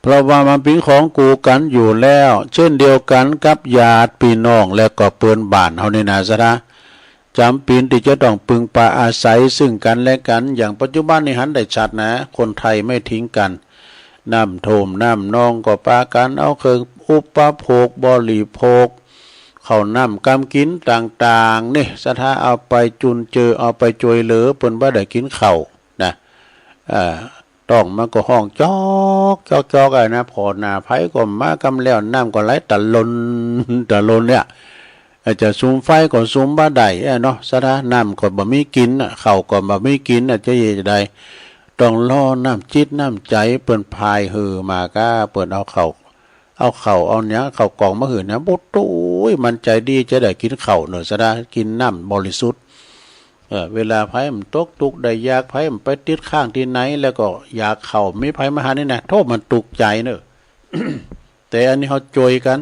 เพราะว่ามันเป็นของกูกันอยู่แล้วเช่นเดียวกันกับญาติพี่น้องและก็เปิ้นบ้านเฮานี่นะซะนะจำเป็นที่จะต้องปึงปาอาศัยซึ่งกันและกันอย่างปัจจุบันนี้หันได้ชัดนะคนไทยไม่ทิ้งกันน้ำโถมน้ำนองก็ปากันเอาเครื่องอุปโภคบริโภคข้าวน้ำกำกินต่างๆนี่ศรัทธาเอาไปจุนเจือเอาไปจวยเหลือเปิ้นบ่ได้กินข้าวนะต้องมันก็ห้องจอกนะพอหน้าไผก็มากำแล้วน้ำก็ไหลตะลนเนี่ยอาจจะซุมไฟก็ซุมบ่ได้เนาะศรัทธาน้ำก็บ่มีกินข้าวก็บ่มีกินจะเฮ็ดได้ต้องล่อน้ำจิตน้ำใจเปิ้นพายหือมาก้าเปิ้นเอาเข่าเอาเนี้ยเข่ากองมาหือเนี่ยบุตรมันใจดีจะได้กินเข่าเนอะซะได้กินน้ำบริสุทธิ์เวลาไผมันตกทุกข์ได้ยากไผมันไปติดข้างที่ไหนแล้วก็อยากเข่ามีไผมาหานี่นะโทษมันตุกใจเนอะ แต่อันนี้เขาจอยกัน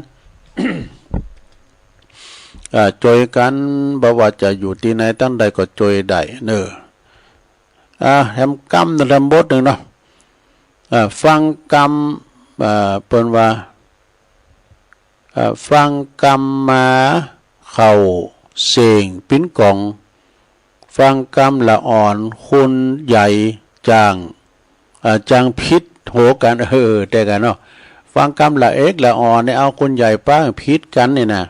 จอยกันบ่ว่าจะอยู่ที่ไหนตั้งใดก็จอยได้เนอะแถมกรรมทำบทหนึ่งเนาะฟังกรรมเปิ้นว่าฟังกรรมมาเข่าเสียงปิ้นกล่องฟังกรรมละอ่อนคุณใหญ่จางพิษโหกันแต่กันเนาะฟังกรรมละเอกละอ่อนเนี่ยเอาคนใหญ่ป้าพิษกันนี่นะ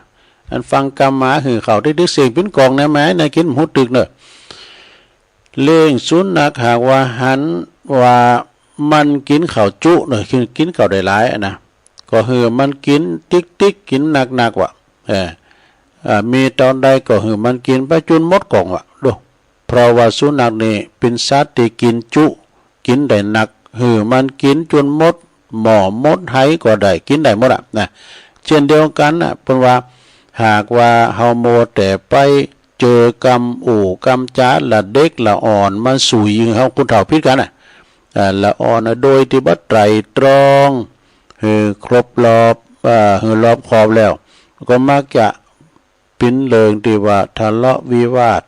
อันฟังกรรมมาคือเขาได้ดึกเสียงปิ้นกล่องนะแม้ในกินหุดตึกเนอะเลี้ยงสุนัขหากว่าหันว่ามันกินข้าวจุเนอะกินข้าวได้หลายนะก็คือมันกินติ๊กกินหนักว่ะมีตอนใดก็คือมันกินไปจนหมดกล่องว่ะดูเพราะว่าสุนัขนี่เป็นสัตว์ที่กินจุกินได้หนักคือมันกินจนหมดหม้อหมดไหก็ได้กินได้หมดอ่ะนะเช่นเดียวกันนะเพราะว่าหากว่าเฮาโมแต่ไปเจอกรรมกรรมจ้าละเด็กละอ่อนมันสุยเขาคุณเฒ่าพิษกันน่ะละอ่อนโดยที่บ่ไตรตรองครบรอบรอบคอบแล้วก็มักจะปิ้นเลิงที่ว่าทะเลาะวิวาท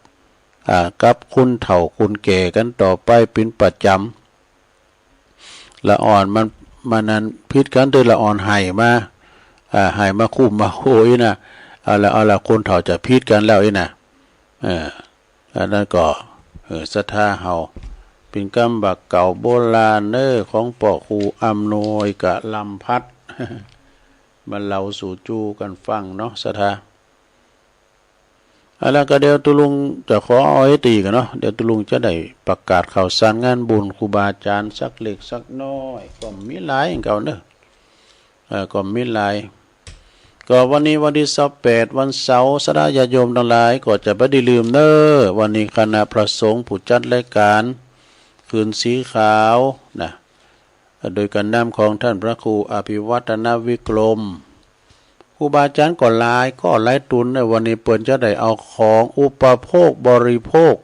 กับคุณเฒ่าคุณแก่กันต่อไปเป็นประจำละอ่อนมันนั้นพิษกันโดยละอ่อนไห้มาคุ้มมาโอยนะเอาละคนเฒ่าจะพิษกันแล้วอีนะอันนั้นก็ศรัทธาเฮา เป็นกำบักเก่าโบราณของปอครูอำนวยกะลำพัด มันเล่าสู่จูกันฟังเนาะสถาแล้วก็เดี๋ยวตุลุงจะขอเอาให้ตีกันเนาะเดี๋ยวตุลุงจะได้ประกาศข่าวสารงานบุญครูบาอาจารย์สักเล็กสักน้อยก็มีหลายอย่างเก่าเนอะก็มีหลายก็วันนี้วันที่28วันเสาร์สดาญาโยมทั้งหลายก็จะไม่ได้ลืมวันนี้คณะพระสงฆ์ผู้จัดรายการคืนสีขาวนะโดยการนำของท่านพระครูอภิวัฒนวิกรมครูบาอาจารย์ก็หลายตุนในวันนี้เปิ้นจะได้เอาของอุปโภคบริโภค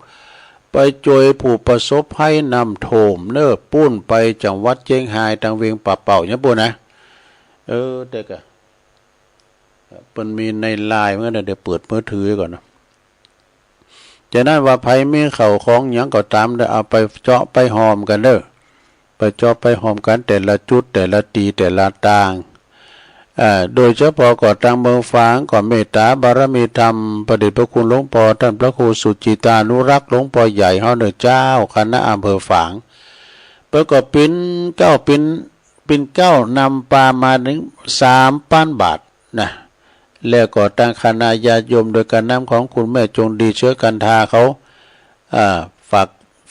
ไปช่วยผู้ประสบภัยนำโถมปุ้นไปจังหวัดเชียงรายทางเวียงป่าเป่าเนี่ยปุ่นนะเด็กอะเปิ้นมีในไลน์เมื่อเดี๋ยวเปิดมือถือก่อนนะจากนั้นว่าภัยมีเข่าของหยังก็ตามได้เอาไปเจาะไปหอมกันไปเจาะไปหอมกันแต่ละจุดแต่ละตีแต่ละต่างโดยเฉพาะก่อตั้งเมืองฝางก่อเมตตาบารมีธรรมประเดชพระคุณหลวงพ่อท่านพระครูสุจิตานุรักษ์หลวงพ่อใหญ่เฮาเจ้าคณะอำเภอฝางประกอบปิ้นเก้านำปลามาถึง3,000 บาทนะแล้วก็ตั้งคณะญาติโยมโดยการนำของคุณแม่จงดีเชื้อกันทาเขา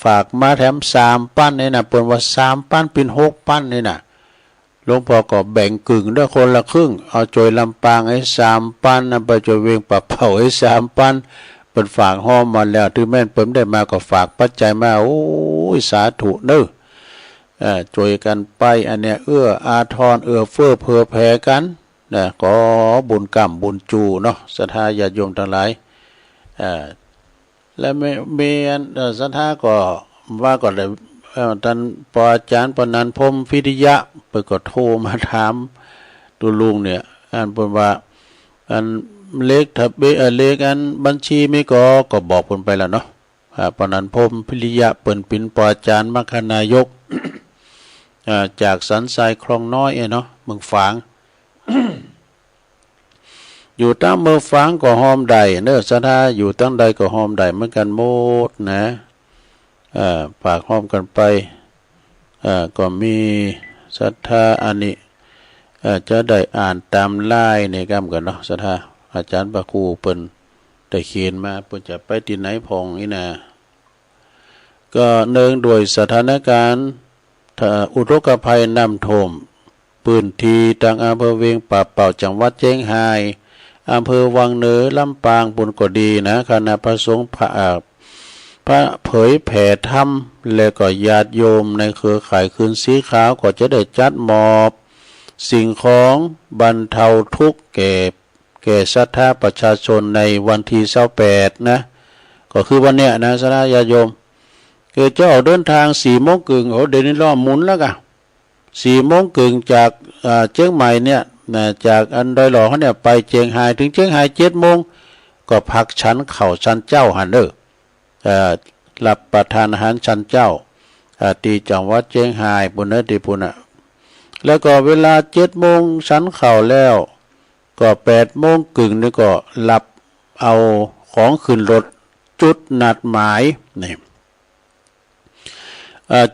ฝากมาแถม3,000นี่นะเปิ้นว่า3,000เป็น6,000นี่นะหลวงพ่อก็แบ่งกึ่งด้วยคนละครึ่งเอาจอยลำปางให้3,000นำไปจอยเวียงป่าเผาให้3,000เปิ้นฝากห้อมมาแล้วถึงแม่นเปิ้นได้มาก็ฝากปัจจัยมาโอ้ยสาธุช่วยกันไปอันเนี้ยอาทรเฟื้อเผื่อแผ่กันนะขอบุญกรรมบุญจูเนาะศรัทธาญาติโยมทั้งหลายและมีศรัทธาก็ว่าก็ได้ท่านปอาจารย์ปนันพรหมพิทยะไปก็โทรมาถามตัวลุงเนี่ยเพิ่นว่าเลขทะเบียนเลขบัญชีไม่ก็บอกเพิ่นไปแล้วเนาะปนันพรหมพิทยะเปิ้นเป็นปอาจารย์มรรคนายกจากสันทรายคลองน้อยเนาะเมืองฝาง อยู่ตั้งเมืองฝางก็หอมใดศรัทธาอยู่ตั้งใดก็หอมใดเหมือนกันหมดนะฝากหอมกันไปก็มีศรัทธาอันนี้จะได้อ่านตามไล่ในกรรมกันเนาะศรัทธาอาจารย์พระครูเปิ้นได้เขียนมาเปิ้นจะไปที่ไหนพองนี่นะก็เนื่องโดยสถานการณ์อุทกภัยน้ำท่วมพื้นที่ทางอำเภอเวียงป่าเป่าจังหวัดเชียงรายอำเภอวังเหนือลำปางบุญก็ดีนะคณะพระสงฆ์พระเผยแผ่ธรรมและก็ญาติโยมในเครือข่ายคืนสีขาวก็จะได้จัดมอบสิ่งของบรรเทาทุกข์แก่ศรัทธาประชาชนในวันที่28นะก็คือวันเนี้ยนะศรัทธาญาติโยมคือเจ้าเดินทาง4 โมงครึ่งเดี๋ยวนี้ล้อหมุนแล้วกัน4 โมงครึ่งจากเชียงใหม่เนี่ยจากดอยหล่อเขาเนี่ยไปเชียงรายถึงเชียงราย7 โมงก็พักชั้นเข่าชั้นเจ้าหันรับประทานอาหารชั้นเจ้าตีจังหวัดเชียงรายปุ่นตีปุ่นแล้วก็เวลา7 โมงชั้นเข่าแล้วก็8 โมงครึ่งนี่ก็รับเอาของขึ้นรถจุดนัดหมายนี่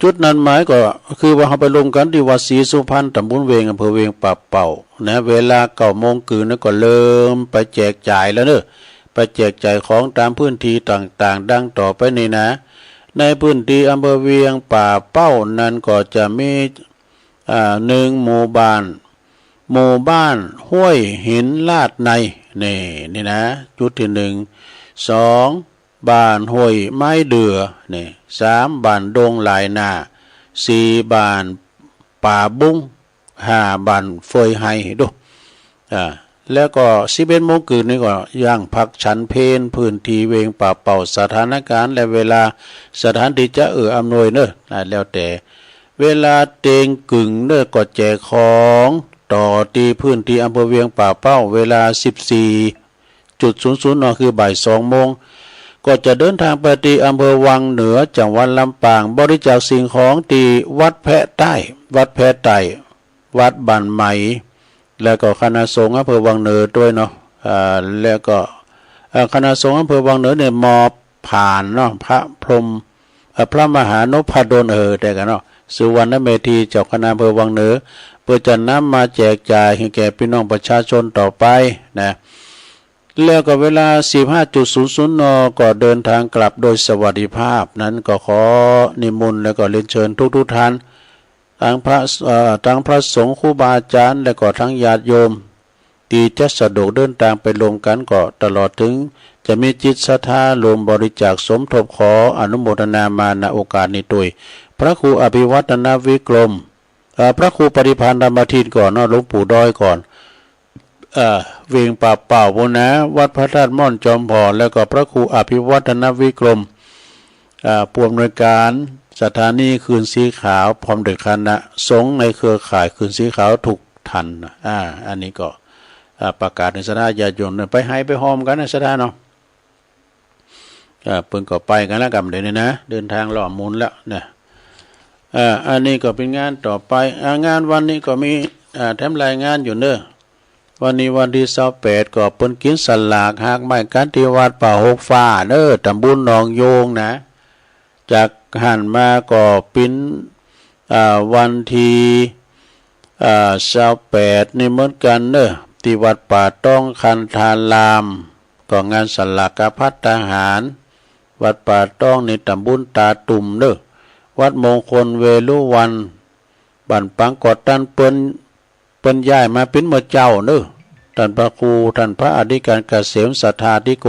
จุดนั้นหมายก็คือว่าเขาไปลงกันที่วัดศรีสุพรรณตำบลเวงอำเภอเวียงป่าเป่านะเวลา9 โมงครึ่งนี่ก็เริ่มไปแจกจ่ายแล้วไปแจกจ่ายของตามพื้นที่ต่างๆดังต่อไปนี่นะในพื้นที่อำเภอเวียงป่าเป้านั้นก็จะมี1 หมู่บ้านห้วยหินลาดในนี่นะจุดที่2บ้านห้วยไม้เดือนี่3บ้านดงหลายนา4บ้านป่าบุ้ง5บ้านเฟยไฮดูแล้วก็11 โมงครึ่งนี่ก็ย่างพักฉันเพลพื้นที่เวงป่าเป่าสถานการณ์และเวลาสถานที่จะอำนวยแล้วแต่เวลาเตงกึ่งก็แจกของต่อที่พื้นที่อำเภอเวียงป่าเป้าเวลา 14.00 นคือบ่าย 2 โมงก็จะเดินทางไปที่อำเภอวังเหนือจังหวัดลำปางบริจาคสิ่งของที่วัดแพะใต้วัดบ้านใหม่แล้วก็คณะสงฆ์อำเภอวังเหนือด้วยเนาะแล้วก็คณะสงฆ์อำเภอวังเหนือเนี่ยมอบผ่านเนาะพระพรหม พระมหานพดลแต่กันเนาะสุวรรณเมธีเจ้าคณะอำเภอวังเหนือเพื่อจะนำมาแจกจ่ายให้แก่พี่น้องประชาชนต่อไปนะแล้วก็เวลา 15.00 น.ก็เดินทางกลับโดยสวัสดิภาพนั้นก็ขอนิมนต์แล้วก็เรียนเชิญทุกท่านทั้งพระสงฆ์ครูบาอาจารย์และก็ทั้งญาติโยมที่จะสะดวกเดินทางไปรวมกันก็ตลอดถึงจะมีจิตศรัทธารวมบริจาคสมทบขออนุโมทนามาณโอกาสนี้ด้วยพระครูอภิวัฒนวิกรมพระครูปฏิภาณธรรมทินก่อนเนาะหลวงปู่ดอยก่อนเวียงป่าเป่าบุญนะวัดพระธาตุม่อนจอมพอแล้วก็พระครูอภิวัฒนวิกรมผู้อำนวยการสถานีคืนสีขาวพร้อมด้วยคณะสงฆ์ในเครือข่ายคืนสีขาวทุกท่านอันนี้ก็ประกาศในสถานญาติโยมไปให้ไปหอมกันในสถานเนาะเพิ่งก็ไปกันแล้วกับเดี๋ยวนี้นะเดินทางหล่อมุนแล้วเนี่ยอันนี้ก็เป็นงานต่อไปงานวันนี้ก็มีแถมรายงานอยู่เนอะวันนี้วันที่28ก็เปิ้นกินสลากหากไม้กันที่วัดป่าหกฟ้าเนอะตำบลหนองโยงนะจากหันมาก็ปิ้นวันที่28นี่เหมือนกันเนอะที่วัดป่าต้องคันธารามก็งานสลากพัฒทหารวัดป่าต้องในตำบลตาตุ่มเนอะวัดมงคลเวลุวันบ้านปังกอดตันเปิ้นย้ายมาเป็นเมื่อเจ้าเนอะท่านพระครูท่านพระอธิการเกษมสัทธาธิโก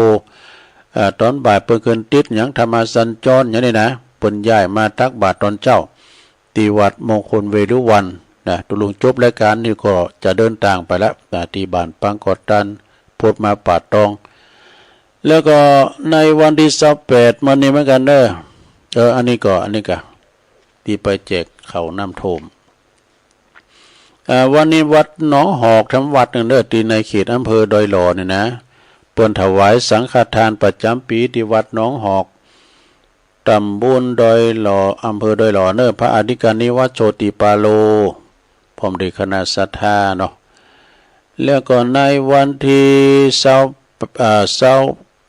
ตอนบ่ายเปิ้นเกินติดหยังธรรมสัญจรอย่างนี้นะเปิ้นย้ายมาตักบาตรตอนเจ้าที่วัดมงคลเวลุวันนะตุลุงจบรายการนี่ก็จะเดินทางไปแล้วที่บ้านปังกอดตันพูดมาป่าตองแล้วก็ในวันที่28มันนี้เหมือนกันเด้ออันนี้ก็ที่ไปแจกข้าวน้ำโทมวันนี้วัดหนองหอกทั้งวัดหนึ่งเด้อที่ในเขตอำเภอดอยหล่อเนี่ยนะเปิ้นถวายสังฆทานประจำปีที่วัดหนองหอกตำบลดอยหล่ออำเภอดอยหล่อเด้อพระอธิการนิวัฒน์โชติปาโลพร้อมด้วยคณะศรัทธาเนาะแล้วก็ในวันที่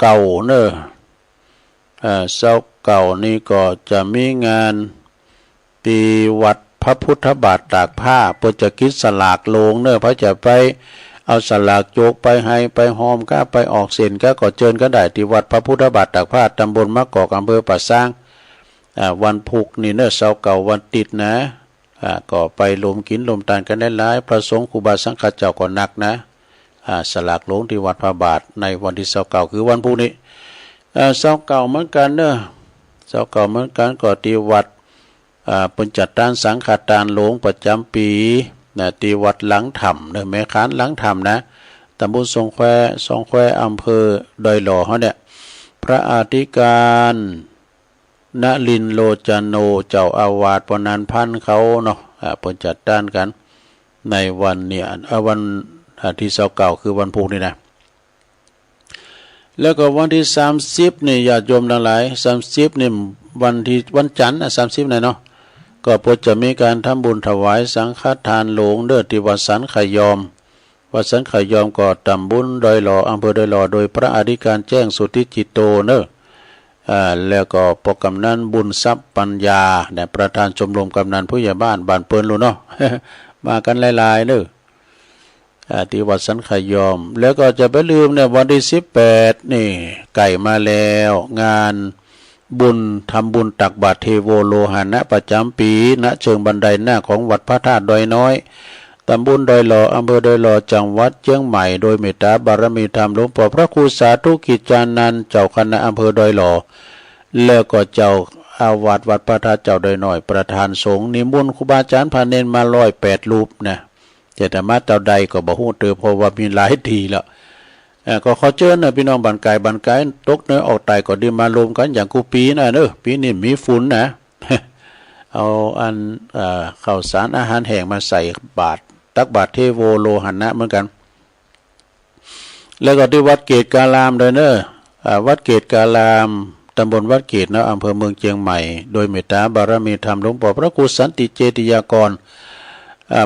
เก่าเนอะเก่านี่ก็จะมีงานปีวัดพระพุทธบาทตากผ้าเพื่อจะคิดสลากโลงเนอะพระจะไปเอาสลากโจกไปให้ไปหอมก็ไปออกเส้นก็เจิญก็ได้ที่วัดพระพุทธบาทตากผ้าตำบลมะกอกอำเภอป่าซางวันพุกนี่เนอะเก่าวันติดนะก็ไปรวมกินรวมทานกันได้หลายพระสงฆ์ครูบาสังฆเจ้าก็หนักนะสลากโลงที่วัดพระบาทในวันที่เก่าคือวันพุธนี้เก่าเหมือนกันเนอะเก่าเหมือนกันก็ที่วัดเป็นจัดการสังฆทานหลวงประจำปีนะที่วัดหลังถ้ำเนอะแม่ค้านหลังถ้ำนะตำบลทรงแควอำเภอดอยหล่อเขาเนี่ยพระอธิการณลินโลจโนเจ้าอาวาสปนันพันเขาเนาะเป็นจัดการกันในวันเนี่ยวันที่เก่าคือวันพุธนี่นะแล้วก็วันที่30นี่ญาติโยมทั้งหลาย30นี่วันจันทร์30นี่เนาะก็พอจะมีการทำบุญถวายสังฆทานหลวงเด้อที่วัดสันขยอมก็ตำบลดอยหล่ออำเภอดอยหล่อโดยพระอธิการแจ้งสุทธิจิตโตเนอะแล้วก็ปกำนันบุญทรัพย์ปัญญาเนี่ยประธานชมรมกำนันผู้ใหญ่บ้านเปิ้นรู้เนาะ มากันหลายๆเนอะที่วัดสันขยอมแล้วก็จะไปลืมเนี่ยวันที่18นี่ไก่มาแล้วงานบุญทำบุญตักบาตรเทโวโลหะนะประจำปีณเชิงบันไดหน้าของวัดพระธาตุดอยน้อยตำบลดอยหล่ออำเภอดอยหล่อจังหวัดเชียงใหม่โดยเมตตาบารมีธรรมหลวงพ่อพระครูสาธุกิจจานันท์เจ้าคณะอำเภอดอยหล่อแล้วก็เจ้าอาวาสวัดพระธาตุเจ้าดอยน้อยประธานสงฆ์นิมนต์ครูบาอาจารย์พาเนรมา108รูปนะแต่ธรรมะเจ้าใดก็บ่ฮู้เตอเพราะว่ามีหลายทีแล้วก็ขอเชิญนะพี่น้องบ้านไกลตกเนื้อออกไตก็ดีมารวมกันอย่างกูปีนะเนอะปีนี้มีฝุ่นนะ เอาข้าวสารอาหารแห้งมาใส่บาตรตักบาตรเทโวโลหะนะเหมือนกันแล้วก็ที่วัดเกตกาลามเลยเนอะวัดเกตกาลามตำบลวัดเกตนะอำเภอเมืองเชียงใหม่โดยเมตตาบารมีธรรมหลวงพ่อพระครูสันติเจติยากร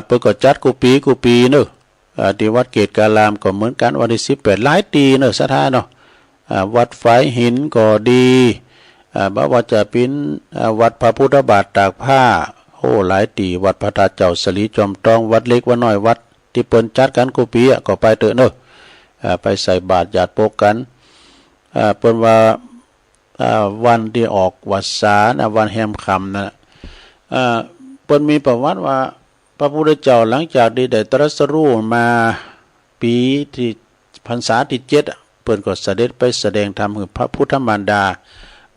เปิดก็จัดกูปีเนอะที่วัดเกตกาลามก็เหมือนกันวันที่18หลายตีเนอะสถานเนาะวัดฝายหินก็ดี บ่ว่าจะเป็นวัดพระพุทธบาทตากผ้าโอ้หลายตีวัดพระธาตุเจ้าสลีจอมทองวัดเล็กวัดน้อยวัดที่เปิ้นจัดกันกูปีก็ไปเถอะเนอะไปใส่บาตรญาติโปกกันเปิ้นว่าวันที่ออกวัดสาวันแฮมค่ำนะเปิ้นมีประวัติว่าพระพุทธเจ้าหลังจากได้ตรัสรู้มาปีที่พรรษาที่7เปิ้นก็เสด็จไปแสดงธรรมให้พระพุทธมารดา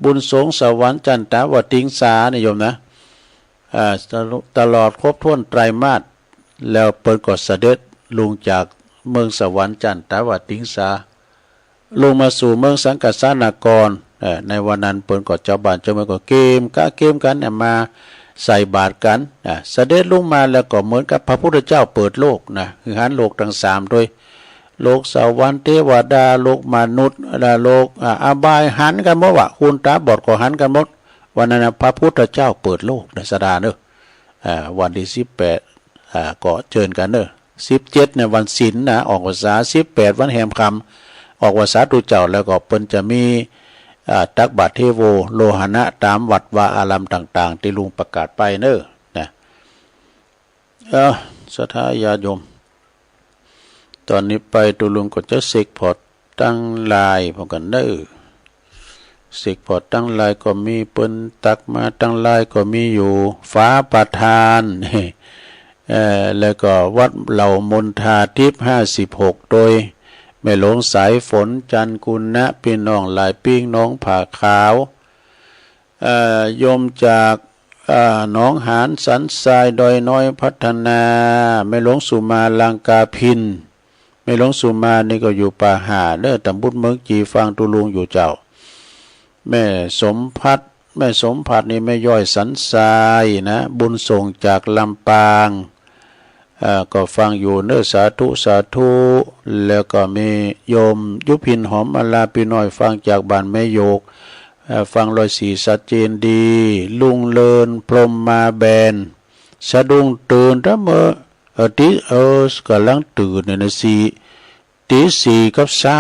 บุญสงฆ์สวรรค์จันตาวติงสานิยมนะตลอดครบถ้วนไตรมาสแล้วเปิ้นก็เสด็จลงจากเมืองสวรรค์จันตาวติงสาลงมาสู่เมืองสังกัสสานากรในวันนั้นเปิ้นก็เจ้าบ้านเจ้าเมืองก็เกมกันมาใส่บาตรกันเสด็จลงมาแล้วก็เหมือนกับพระพุทธเจ้าเปิดโลกนะคือหันโลกทั้ง3ด้วยโลกสวรรค์เทวดาโลกมนุษย์โลกอบายหันกันหมดว่ะคุณตาบอดก็หันกันหมดวันนั้นพระพุทธเจ้าเปิดโลกในสดาเนอะวันที่18ก็เชิญกันเนอะ17เนี่ยวันศีลนะออกพรรษา18วันแฮมค่ำออกพรรษาตุเจ้าแล้วก็เปิ้นจะมีตักบาตรเทโวโลหณะตามวัดวาอารามต่างๆที่ลุงประกาศไปเนอะนะศรัทธาญาติโยมตอนนี้ไปตุลุงก็จะเสกพอดตั้งลายพอกันเนอะเสกพอดตั้งลายก็มีเปิ้นตักมาตั้งลายก็มีอยู่ฟ้าประทานแล้วก็วัดเหล่ามนทาทิพย์56โดยแม่หลวงสายฝนจันกุลนะพี่น้องหลายปิ้งน้องผ่าขาวโยมจากน้องหานสันทรายดอยน้อยพัฒนาแม่หลวงสุมาลังกาพินแม่หลวงสุมานี่ก็อยู่ป่าหาเด้อตำบลเมืองจีฟังตุลุงอยู่เจ้าแม่สมพัดนี่แม่ย่อยสันทรายนะบุญส่งจากลำปางก็ฟังอยู่เนื้อสาธุแล้วก็มีโยมยุพินหอมอลาปีน้อยฟังจากบ้านแม่โยกฟัง104ชัดเจนดีลุงเลินพรหมมาแบนสะดุ้งตื่นถ้าเมื่อตีกำลังตื่นเนี่ยตี4กับเช้า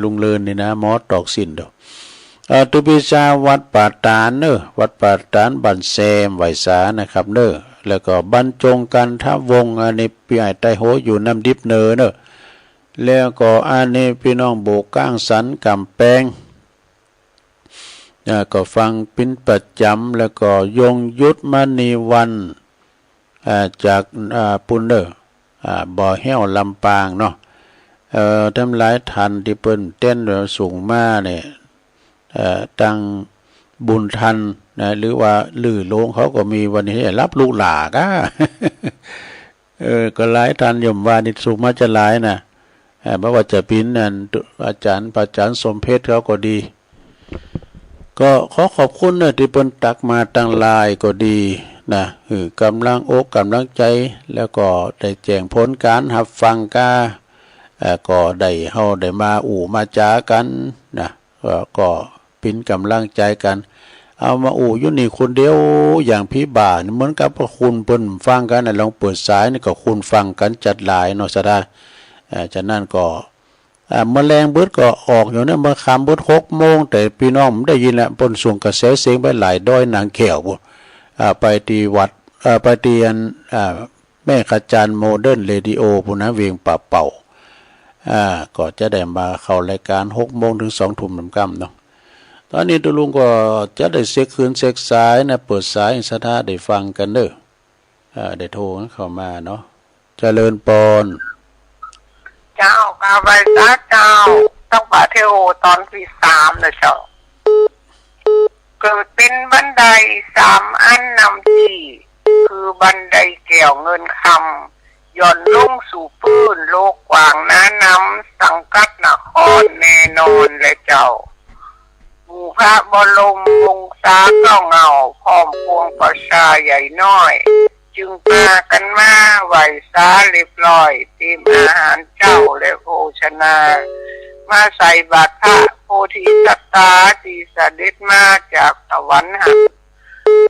ลุงเลินนี่นะหมอตอกสินเด้อตุปิชาวัดป่าตานเนอะวัดป่าตานบ้านแซมไหวสานะครับเนอะแล้วก็บรรจงกันทวงอันนี้พี่ไอ้ไตโหอยู่น้ำดิบเนอเนอะแล้วก็อันนี้พี่น้องโบกก้างสันกำแพงก็ฟังปิ้นประจำแล้วก็ยงยุทธมณีวันจากปุ่นเนอบ่อแห้วลำปางเนาะทำหลายทันที่เปิ้นเต้นสูงมาเนี่ยตั้งบุญทันนะหรือว่าลือโลงเขาก็มีวันนี้รับลูกหลากก็หลายทันยมว่านี่สูงมาจะหลายนะไม่ว่าจะปิ้นนั่นอาจารย์สมเพชรเขาก็ดีก็ขอขอบคุณนะที่เปิ้นตักมาตั้งลายก็ดีนะกำลังอกกำลังใจแล้วก็ได้แจ้งผลการรับฟังก็ได้เฮาได้มามาจากันนะก็เป็นกำลังใจกันเอามาอยู่นี่คนเดียวอย่างพี่บ่าเหมือนกับคุณเปิ้นฟังกันลองเปิดสายนี่ก็คุณฟังกันจัดหลายเนาะซะได้ฉะนั้นก็แมลงเบิดก็ออกอยู่เนี่ยเมื่อค่ำเบิด6 โมงแต่พี่น้องได้ยินแล้วเปิ้นส่งกระแสเสียงไปหลายด้อยนางแก้วไปที่วัดไปที่แม่ขจารย์โมเดิร์นเรดิโอพุ่นนะเวียงป่าเป่าก็จะได้มาเข้ารายการ6 โมงถึง2 ทุ่มค่ำเนาะตอนนี้ตุลุงก็จะได้เช็คคืนเช็คสายนะเปิดสายสถาได้ฟังกันเด้อได้โทรเข้ามาเนาะเจริญปอนเจ้ากาไวซาเจ้าต้องบาเทโอตอนที่3นะเจ้าเกิดเป็นบันได3 อันนำที่คือบันไดแก้วเงินคำย่อนลงสู่พื้นโลกกว้างน้าน้ำสังกัดนครแน่นอนเลยเจ้าหมู่พระบรมวงศาเก้าเงาพร้อมพวงประชาใหญ่น้อยจึงพากันมาไหวสาเรียบร้อยเตรียมอาหารเจ้าและโภชนามาใส่บาตรพระโพธิสัตตาที่เสด็จมาจากสวรรค์หัก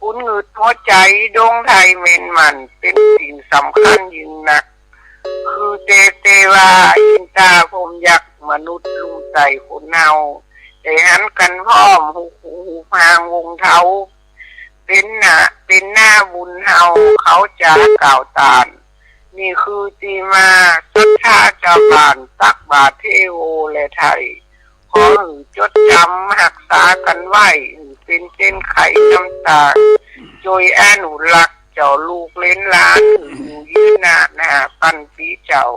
คุณหงึดหัวใจดวงไทยเมนมันเป็นสิ่งสำคัญยิ่งนักคือเตวาอินตาพรหมยักษ์มนุษย์ลุงใจคนเนาจ ใจหันกันพร้อมหูพางวงเท้าเป็นหน้าบุญเฮาเขาจะกล่าวตานนี่คือตีมาสัทธาเจ้าบ้านตักบาทเทโอและไทยขอจดจำหักษากันไว้เป็นเส้นไขน้ำตาโดยอนุรักษ์เจ้าลูกเล้นล้านอยู่ยืนหน้าปันปีเจ้า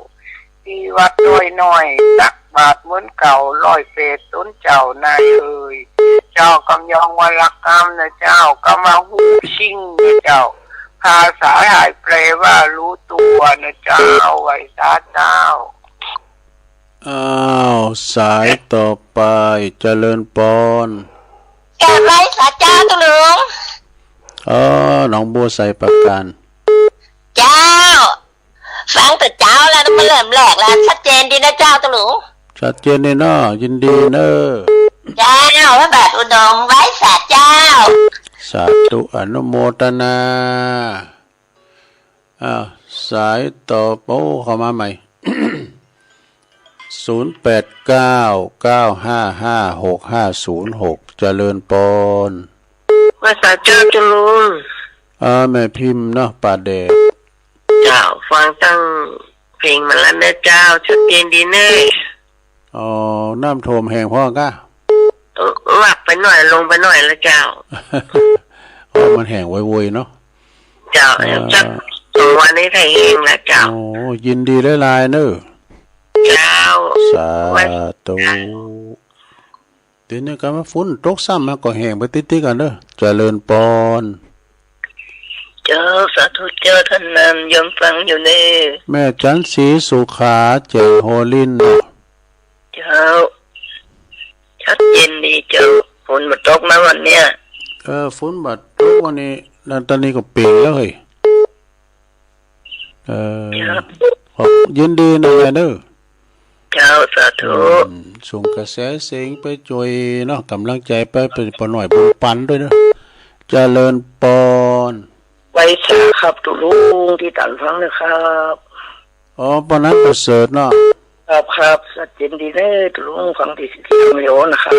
ตีวัดโดยหน่อยตักบาทเหมือนเก่าร้อยเศษต้นเจ้านายเอ่ยเจ้ากำยองวรกรรมนะเจ้ากำมาหูชิงนะเจ้าภาษาไทยแปลว่ารู้ตัวนะเจ้าไว้สาเจ้าอ้าวสายต่อไปเจริญปอนกราบไหว้สาเจ้าตุลุงหนองบัวใส่ประกันเจ้าฟังแต่เจ้าแล้วมันเริ่มแหลกแล้วชัดเจนดีนะเจ้าตุลุงชัดเจนดีเนาะยินดีเนอะเจ้าพระบาทอุดมไว้สาเจ้าสาธุอนุโมทนาสายต่อโป้เข้ามาใหม่ 0899555656เจริญปอนว่าสาเจ้าจะลุงแม่พิมพ์เนาะป่าแดกเจ้าฟังตั้งเพลงมาแล้วนะเจ้าชัดเจนดีเน่น้ำท่วมแห้งพ่อกะหลับไปหน่อยลงไปหน่อยแล้วเจ้ามันแห้งไวๆเนาะเจ้าจัก2 วันนี้ไทยเองนะเจ้ายินดีหลายๆเนอะเจ้าสาธุเดี๋ยวนี้ก็มาฝนตกซ้ำมาก็แห้งไปติดๆกันเด้อเจริญปอนเจ้าสาธุเจ้าท่านนั้นยอมฟังอยู่เน่แม่จันทร์ศรีสุขาเจงโฮลินเจ้าชัดเจนดีเจ้าฝนมาตกมาวันเนี้ยฝนมาตกวันนี้แล้วตอนนี้ก็เปลี่ยนแล้วเฮ้ยยินดีนะแม่เด้อเจ้าสาธุส่งกระแสเสียงไปช่วยเนาะกำลังใจไปปหน่อยบุญปันด้วยเนาะเจริญปอนไว้สาครับตุลุงที่ตันฟังนะครับปนั้นประเสริฐเนาะครับชัดเจนดีเลยตุลุงฟังที่ไม่โอนะครับ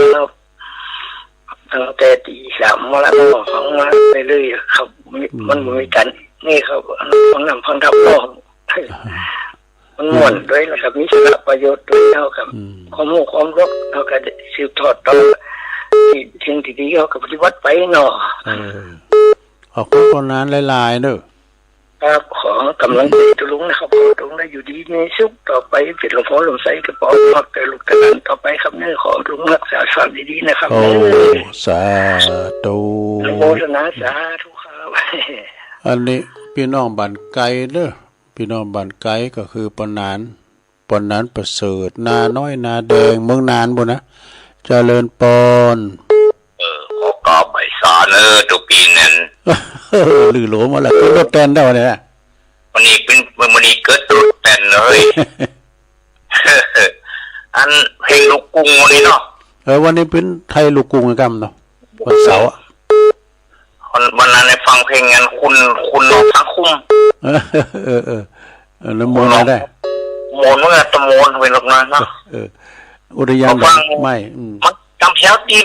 ตั้งแต่ตี 3มาแล้วฟังมาเรื่อยๆครับมันมีกันนี่ครับฟังนำฟังทับรอบมันม่วนด้วยนะครับมีสาระประโยชน์ด้วยเท่ากับความรู้ความรู้เท่ากับสืบทอดต่อสิ่งที่ดีเขากับปฏิบัติไปเนาะขอบคุณคนนั้นหลายๆเด้อครับขอกำลังใจตุลุงนะครับขอตุลุงได้อยู่ดีมีสุขต่อไปเป็นหลวงพ่อหลวงไสกระป๋องมักแต่ลูกแต่หลานต่อไปครับเนื้อขอตุลุงรักษาความดีๆนะครับสาธุโมทนาสาธุครับอันนี้พี่น้องบ้านไกลเด้อพี่น้องบ้านไกลก็คือปนานประเสริฐนาน้อยนาแดงเมืองนานบ่นะเจริญปอนขอกราบใบสาตุปีนั่นลือหลวมาแล้วก็รถแตนได้วันนี้นะวันนี้เกิดรถแตนเลยอันเพลงลูกกรุงวันนี้เนาะวันนี้เป็นไทยลูกกรุงกันเนาะวันเสาร์วันนั้นในฟังเพลงงั้นคุณน้องทั้งคุ้มน้ำมนต์ได้มนต์ว่าตะมนต์เป็นหลักนั้นเนาะอุทยานไม่มันจำเช้าตี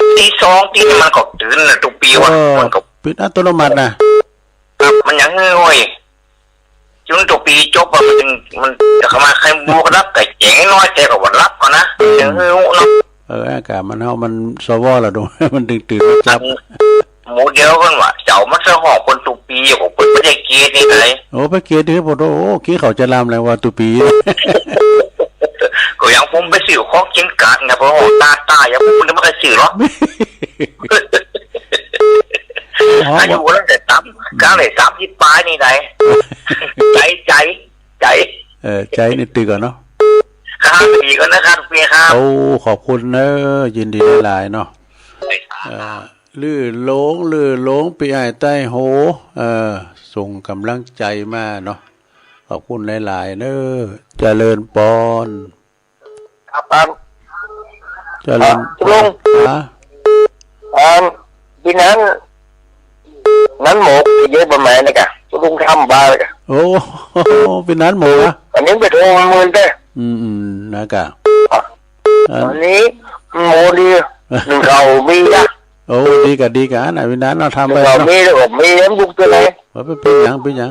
2ตีมันก็ตื่นทุกปีวันมันก็เป็นอัตโนมัตินะมันยังเงยจนทุกปีจบมันจะเข้ามาใครบูกรับแต่เจ๋งน้อยแต่ก็วันรับก่อนนะยังเงยเนาะอากาศมันมันสวอละดูมันตื่นจับหมูเดียวกันว่ะเจ้ามันเสหอบคนตุปีของคนไม่ได้เกียร์นี่เลยไปเกียร์ที่พอโอ้กี้เขาจะลามอะไรว่าตุปีก็ยังผมไปสื่อข้อเขียนการนะเพราะตาอย่างผมไม่เคยสื่อหรอกอายุแล้วแต่ตั้มกลางเลย30 ปลายนี่ไหนใจใจนี่ตื่นก่อนเนาะครับดีกันนะครับพี่ครับขอบคุณเนอะยินดีหลายเนาะลื่อหลงปีไอใต้โหส่งกำลังใจมาเนาะขอบคุณหลายๆเนอะเจริญปอนครับเจริญลุงปีนั้นหมกเยอะประมาณนี้กะลุงทำบ้าเลยกะปีนั้นหมกอันนี้ไปโทร10,000เด้นะกะอันนี้โมดี หนึ่งเขามีนะ โอ้ดีกะนะวินันเราทำไป เรา เนาะ มีหรือผมมีน้ำบุกตัวไหน ว่าเป็นหยัง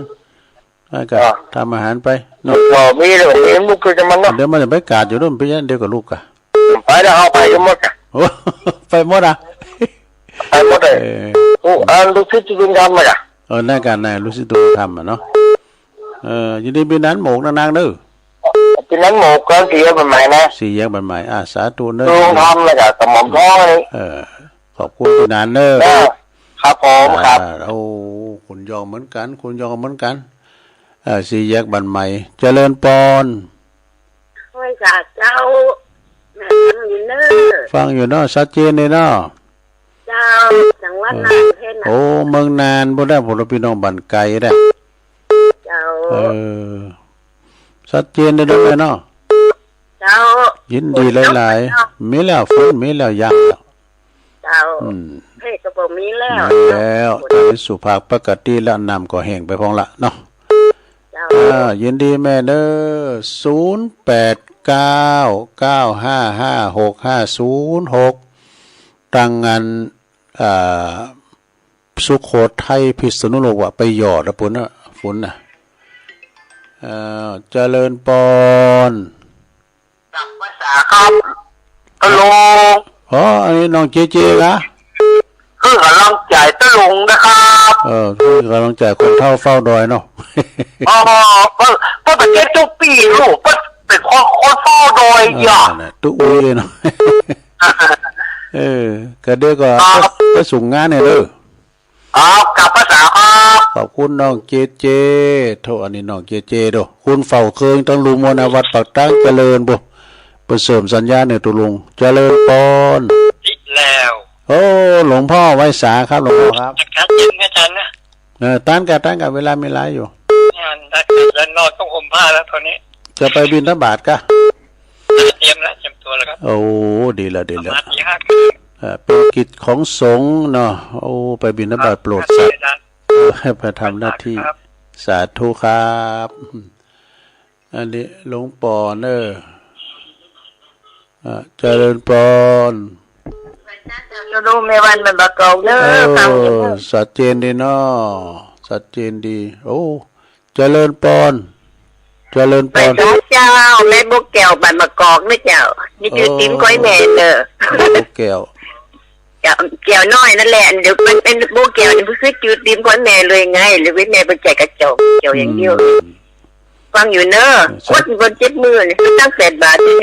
ก็ทำอาหารไปเนาะ เรามีหรือผมมีน้ำบุกตัวจะมันเนาะ เดี๋ยวมันจะไปกาดอยู่ด้วยไปยันเดียวกับลูกกะ ไปแล้วเอาไปกันหมดอ่ะ โอ้ ไปหมดอ่ะ ไปหมดเลยโอ้ลูกศิษย์จุนทำมาจ้ะ นั่นกันนายรู้สิตัวทำอ่ะเนาะยินดีเป็นนั้นหมกนางเด้อ เป็นนั้นหมกก็เสียเป็นใหม่นะ สี่แยกบันใหม่สาธุเด้อ ลุงทำมาจ้ะสมองท้องเลย ขอบคุณเป็นนั้นเด้อ ครับผมครับ โอ้คุณยองเหมือนกันสี่แยกบันใหม่เจริญปอน ห้วยสาเจ้าแม่ทำอยู่เนอ ฟังอยู่เนาะชัดเจนเลยเนาะ เจ้าจังหวัดนานเทศนะ โอ้เมืองนานบ่ได้ผลพี่น้องบันไกลได้ เจ้า ชัดเจนได้ด้วยเนาะ เจ้า ยินดีหลายๆมีแล้วฝนมีแล้วยังแล้ว เจ้าเพศกระบอกมีแล้ว แล้วตอนนี้สุภาพปกติแล้วน้ำก็แห้งไปพองละเนาะ เจ้า ยินดีแม่เด้อ0899556506ตั้งงานสุโขทัยพิษณุโลกว่าไปหยอดนะปุ่นน่ะฝนน่ะเจริญปอน จับภาษาครับตะลง อ๋ออันนี้น้องเจเจนะ คือกำลังใจตะลงนะครับ คือกำลังใจคนเท่าเฝ้าดอยเนาะ อ๋อเพิ่งประเทศทุกปีลูกเป็นคนเฝ้าโดยหยอก ตุ๊อุ้ยเนาะ ก็เด็กก็ส่งงานเนี่ยเด้อ กับภาษาครับ ขอบคุณน้องเจเจโทษอันนี้น้องเจเจเด้อคุณเฝ้าเคืองต้องลุงมนวัดปากตั้งเจริญบ่เปิดเสริมสัญญาเนี่ยตุลุงเจริญปอน แล้ว โอ้หลวงพ่อไว้สาครับหลวงพ่อครับ ครับยินไม่ทันนะ ตั้งกับเวลาไม่หลายอยู่ งานแล้วนอนต้องห่มผ้าแล้วตอนนี้ จะไปบิณฑบาตกะ เตรียมตัวแล้วครับ โอ้ดีละ มาที่ห้า เป็นกิจของสงฆ์เนาะโอ้ไปบิณฑบาตโปรดสัตว์ให้ไปทำหน้าที่สาธุครับอันนี้หลวงปอเนอเจริญปอน จะดูเมวันมันประกอบเนอฟังอยู่ สัดเจนดีเนาะสัดเจนดีโอ้เจริญปอนไปสาเจ้าแม่บุกแก้วบันประกอบไม่เจ้านี่คือติ้มก้อยแม่เนอ แก้ว แก้วน้อยนั่นแหละเดี๋ยวมันเป็นบุกแก้วนี่คือจืดติ้มก้อยแม่เลยไงหรือวิแม่เป็นใจกระจกแก้วอย่างเดียวฟังอยู่เนอคนเจ็บมือนี่ตั้ง8 บาทนี่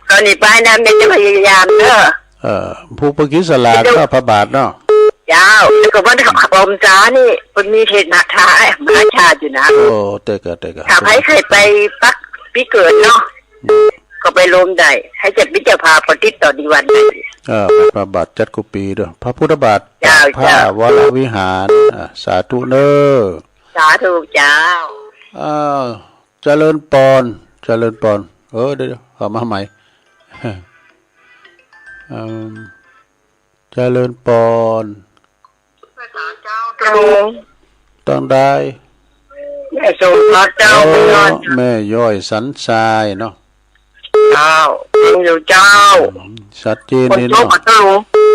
ตอนนี้ป้ายน้ำเนี่ยจะพยายามเนอะผู้ประกิสลาก็พระบาทเนาะเจ้าแล้วก็ว่าอมจ้านี่มันมีเทศนาท้ายมาชาอยู่นะโอ้เตกะถามให้ใครไปปักปีเกิดเนาะก็ไปลมได้ให้จัดวิจารพาปฏิต่อดีวันได้พระบาทจัดกุปีด้วยพระพุทธบาทพระวรวิหารสาธุเนอสาธุเจ้าเจริญปอนเดี๋ยวเอามาใหม่เจริญปอนต้องได้แม่ส่งพระเจ้าแม่ย่อยสันทรายเนาะเจ้าอยู่เจ้าชัดเจนนี่เนาะ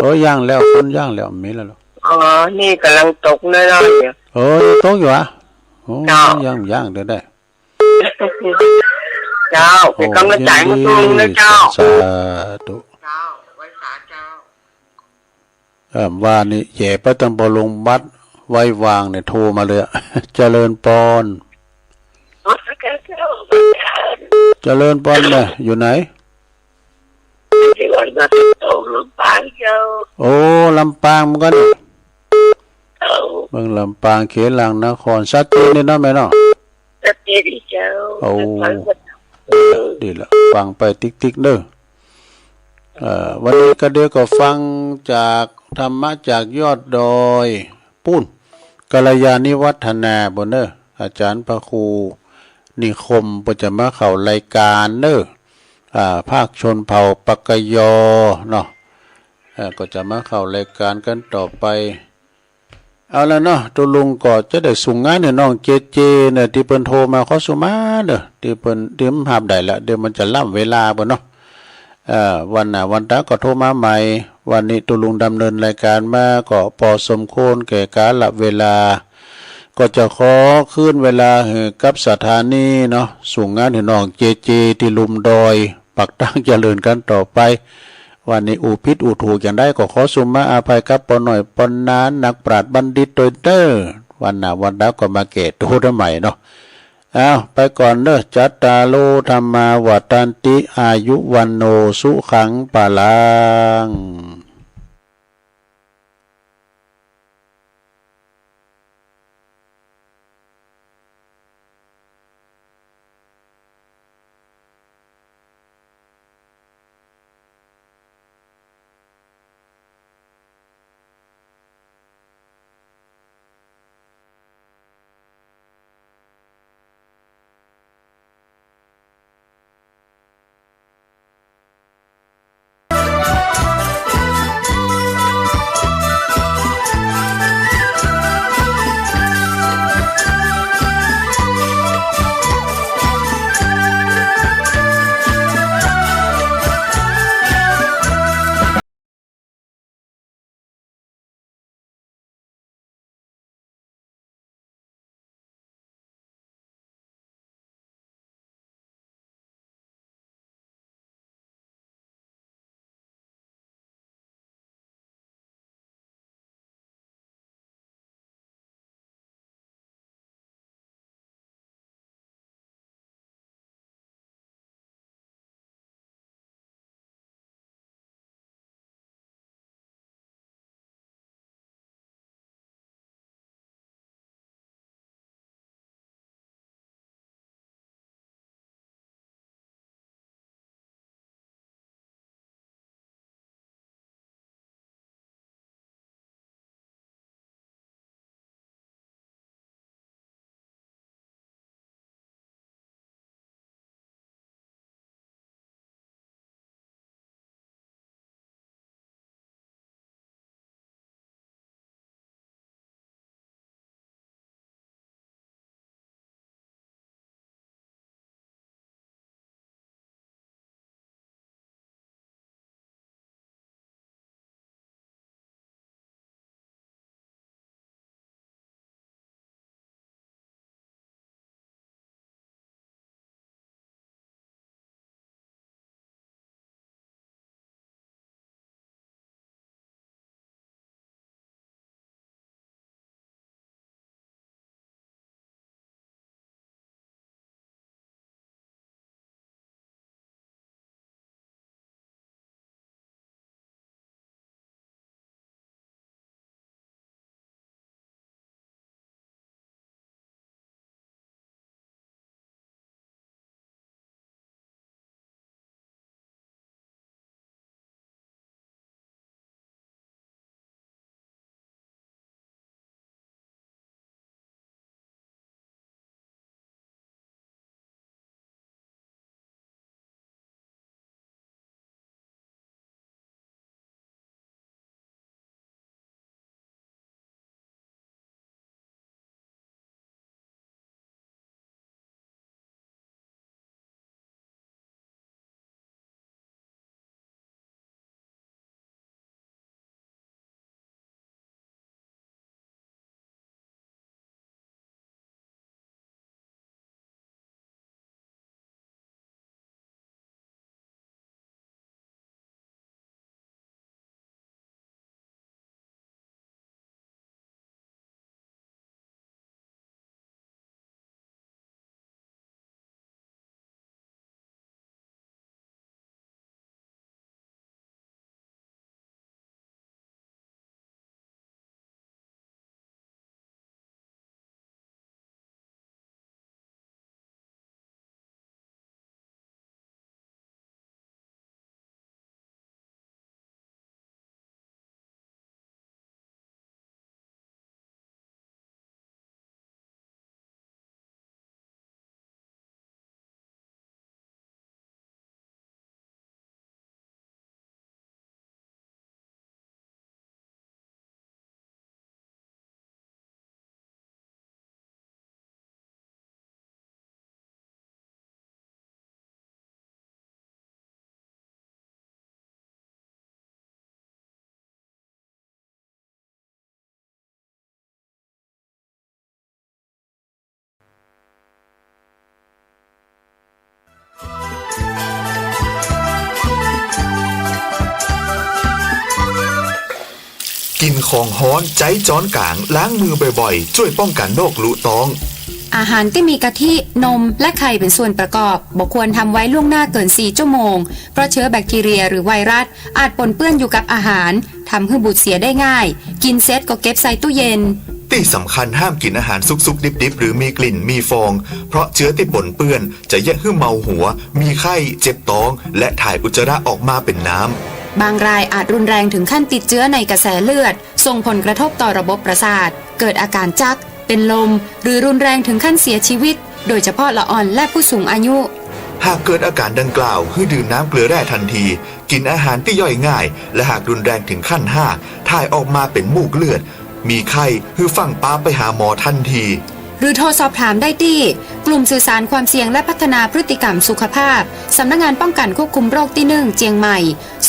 โอ้ย่างแล้วคนย่างแล้วมีแล้วนี่กำลังตกน้อยๆโอ้ตกอยู่อ่ะโอ้ย่างได้เจ้าเป็นกำลังใจให้ลุงนะเจ้าสาธุไว้สาเจ้าว่านี่แย่ไปตั้งบลงบัดไว้วางเนี่ยโทรมาเลยเจริญปอนเจริญปอนเนี่ยอยู่ไหนโอ้ลำปางมันกันเมืองลำปางเขลังนครชัดเจนนี่เนาะแม่เนาะชัดเจนเจ้าโอ้ดีละฟังไปติ๊กเด้อวันนี้ก็เดี๋ยวก็ฟังจากธรรมะจากยอดดอยปุ้นกัลยาณิวัฒนาบนเนออาจารย์พระครูนิคมประจำมาเข้ารายการเนอภาคชนเผ่าปกยอเนาะก็จะมาเข้ารายการกันต่อไปเอาละเนาะตัวลุงก็จะได้ส่งงานเนี่ยน้องเจเจเนี่ยที่เปิ้นโทรมาขอสุมาเด้อที่เปิ้นเตรียมหาบได้ละเดี๋ยวมันจะล่ำเวลาบ่เนาะ วันหน้าวันตาก็โทรมาใหม่วันนี้ตุลุงดำเนินรายการมาก็พอสมควรแก่กาลเวลาก็จะขอขึ้นเวลากับสถานีเนาะส่งงานถึงน้องเจเจที่ลุมดอยปักตั้งเจริญกันต่อไปวันนี้อูพิษอูถูกอย่างได้ก็ขอสุมาอาภัยกับปอหน่อยปนนานนักปราชญ์บัณฑิตโดยเด้อวันหน้าวันดาก็มาเกตโทษใหม่เนาะไปก่อนเด้อจัตตาโลธรรมาวัฏันติอายุวันโนสุขังปะลัง กินของฮ้อนใจจ้อนกลางล้างมือบ่อยๆช่วยป้องกันโรคลุตองอาหารที่มีกะทินมและไข่เป็นส่วนประกอบบ่ควรทำไว้ล่วงหน้าเกิน4ชั่วโมงเพราะเชื้อแบคทีเรียหรือไวรัสอาจปนเปื้อนอยู่กับอาหารทำให้บูดเสียได้ง่ายกินเสร็จก็เก็บใส่ตู้เย็นที่สำคัญห้ามกินอาหารสุกๆดิบๆหรือมีกลิ่นมีฟองเพราะเชื้อที่ปนเปื้อนจะแยกให้เมาหัวมีไข้เจ็บท้องและถ่ายอุจจาระออกมาเป็นน้ำบางรายอาจรุนแรงถึงขั้นติดเชื้อในกระแสเลือดส่งผลกระทบต่อระบบประสาทเกิดอาการจักเป็นลมหรือรุนแรงถึงขั้นเสียชีวิตโดยเฉพาะละอ่อนและผู้สูงอายุหากเกิดอาการดังกล่าวให้ดื่มน้ำเกลือแร่ทันทีกินอาหารที่ย่อยง่ายและหากรุนแรงถึงขั้น5ถ่ายออกมาเป็นมูกเลือดมีไข้ให้ฟังป้าไปหาหมอทันทีหรือโทรสอบถามได้ที่กลุ่มสื่อสารความเสี่ยงและพัฒนาพฤติกรรมสุขภาพสำนักงานป้องกันควบคุมโรคที่1เจียงใหม่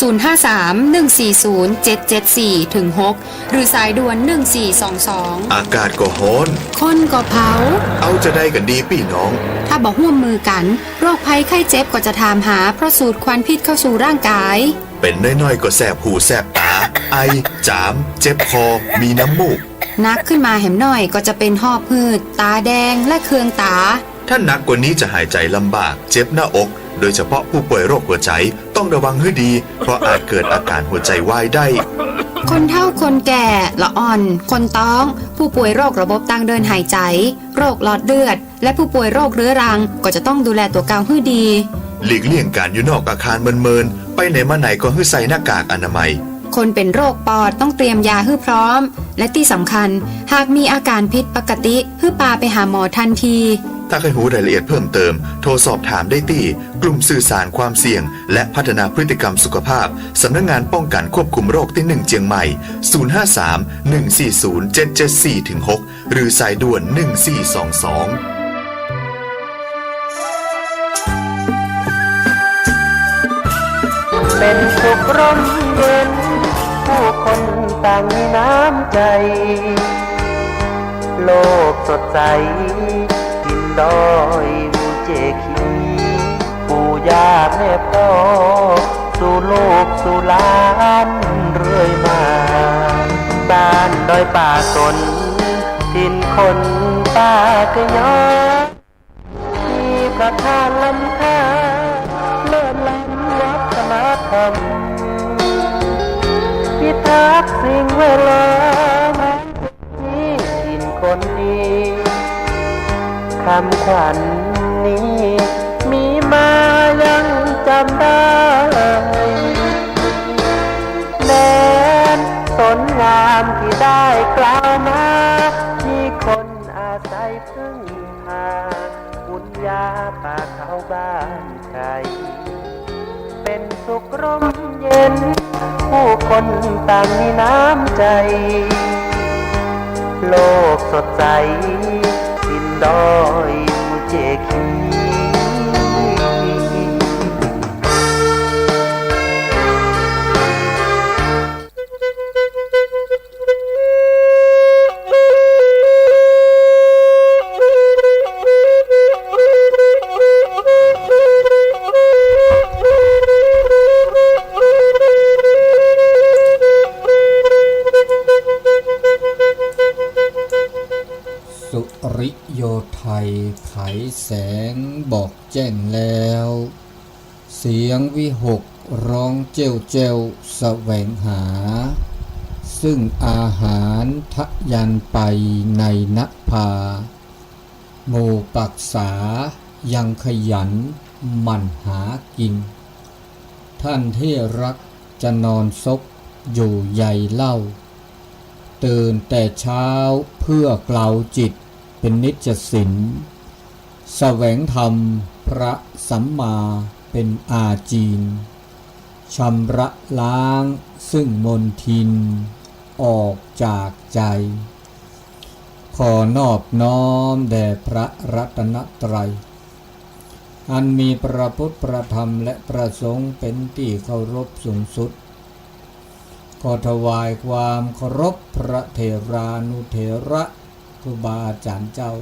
053-140-774-6หรือสายด่วน1422อากาศก็ร้อนคนก็เผาเอาจะได้กันดีพี่น้องถ้าบอกร่วมมือกันโรคภัยไข้เจ็บก็จะถามหาเพราะสูดควันพิษเข้าสู่ร่างกายเป็นน้อยๆก็แสบหูแสบตาไอจามเจ็บคอมีน้ำมูกนักขึ้นมาแหมหน่อยก็จะเป็นหอบหืดตาแดงและเคืองตาถ้าหนักกว่านี้จะหายใจลำบากเจ็บหน้าอกโดยเฉพาะผู้ป่วยโรคหัวใจต้องระวังให้ดีเพราะอาจเกิดอาการหัวใจวายได้คนเฒ่าคนแก่ละอ่อนคนท้องผู้ป่วยโรคระบบทางเดินหายใจโรคหลอดเลือดและผู้ป่วยโรคเรื้อรังก็จะต้องดูแลตัวเกาให้ดีหลีกเลี่ยงการอยู่นอกอาคารเมินๆไปไหนมาไหนก็ให้ใส่หน้ากากอนามัยคนเป็นโรคปอดต้องเตรียมยาให้พร้อมและที่สำคัญหากมีอาการผิดปกติให้พาไปหาหมอทันทีถ้าใครรู้รายละเอียดเพิ่มเติมโทรสอบถามได้ที่กลุ่มสื่อสารความเสี่ยงและพัฒนาพฤติกรรมสุขภาพสำนักงานป้องกันควบคุมโรคที่1เจียงใหม่053-140-774-6หรือสายด่วน1422เป็นสุขร่มเย็นผู้คนต่างมีน้ำใจโลกสดใสกินดอยมูเจคีปู่ย่าแม่พ่อสู่โลกสู่ล้านเรื่อยมาบ้านดอยป่าสนดินคนป่ากะยอมีประธานลำค่าเลิศล้ำวัฒนธรรมพิทักษ์สิ่งแวดล้อมที่ดินคนดีคำขวัญนี้มีมายังจำได้แม้นสนงามที่ได้กล่าวมามีคนอาศัยพึ่งพาบุญญาป่าเขาบ้านใครเป็นสุขร่มเย็นผู้คนต่างมีน้ำใจโลกสดใสดินดอยมูเจคีสุริโยไทยไขแสงบอกแจ้งแล้วเสียงวิหกร้องเจ้วเจ้วแสวงหาซึ่งอาหารทะยันไปในนภาหมู่ปักษายังขยันหมั่นหากินท่านที่รักจะนอนซบอยู่ใหญ่เล่าตื่นแต่เช้าเพื่อเกลาจิตเป็นนิจสินแสวงธรรมพระสัมมาเป็นอาจีนชำระล้างซึ่งมลทินออกจากใจขอนอบน้อมแด่พระรัตนตรัยอันมีพระพุทธพระธรรมและพระสงฆ์เป็นที่เคารพสูงสุดขอถวายความเคารพพระเถรานุเถระครูบาอาจารย์เจ้า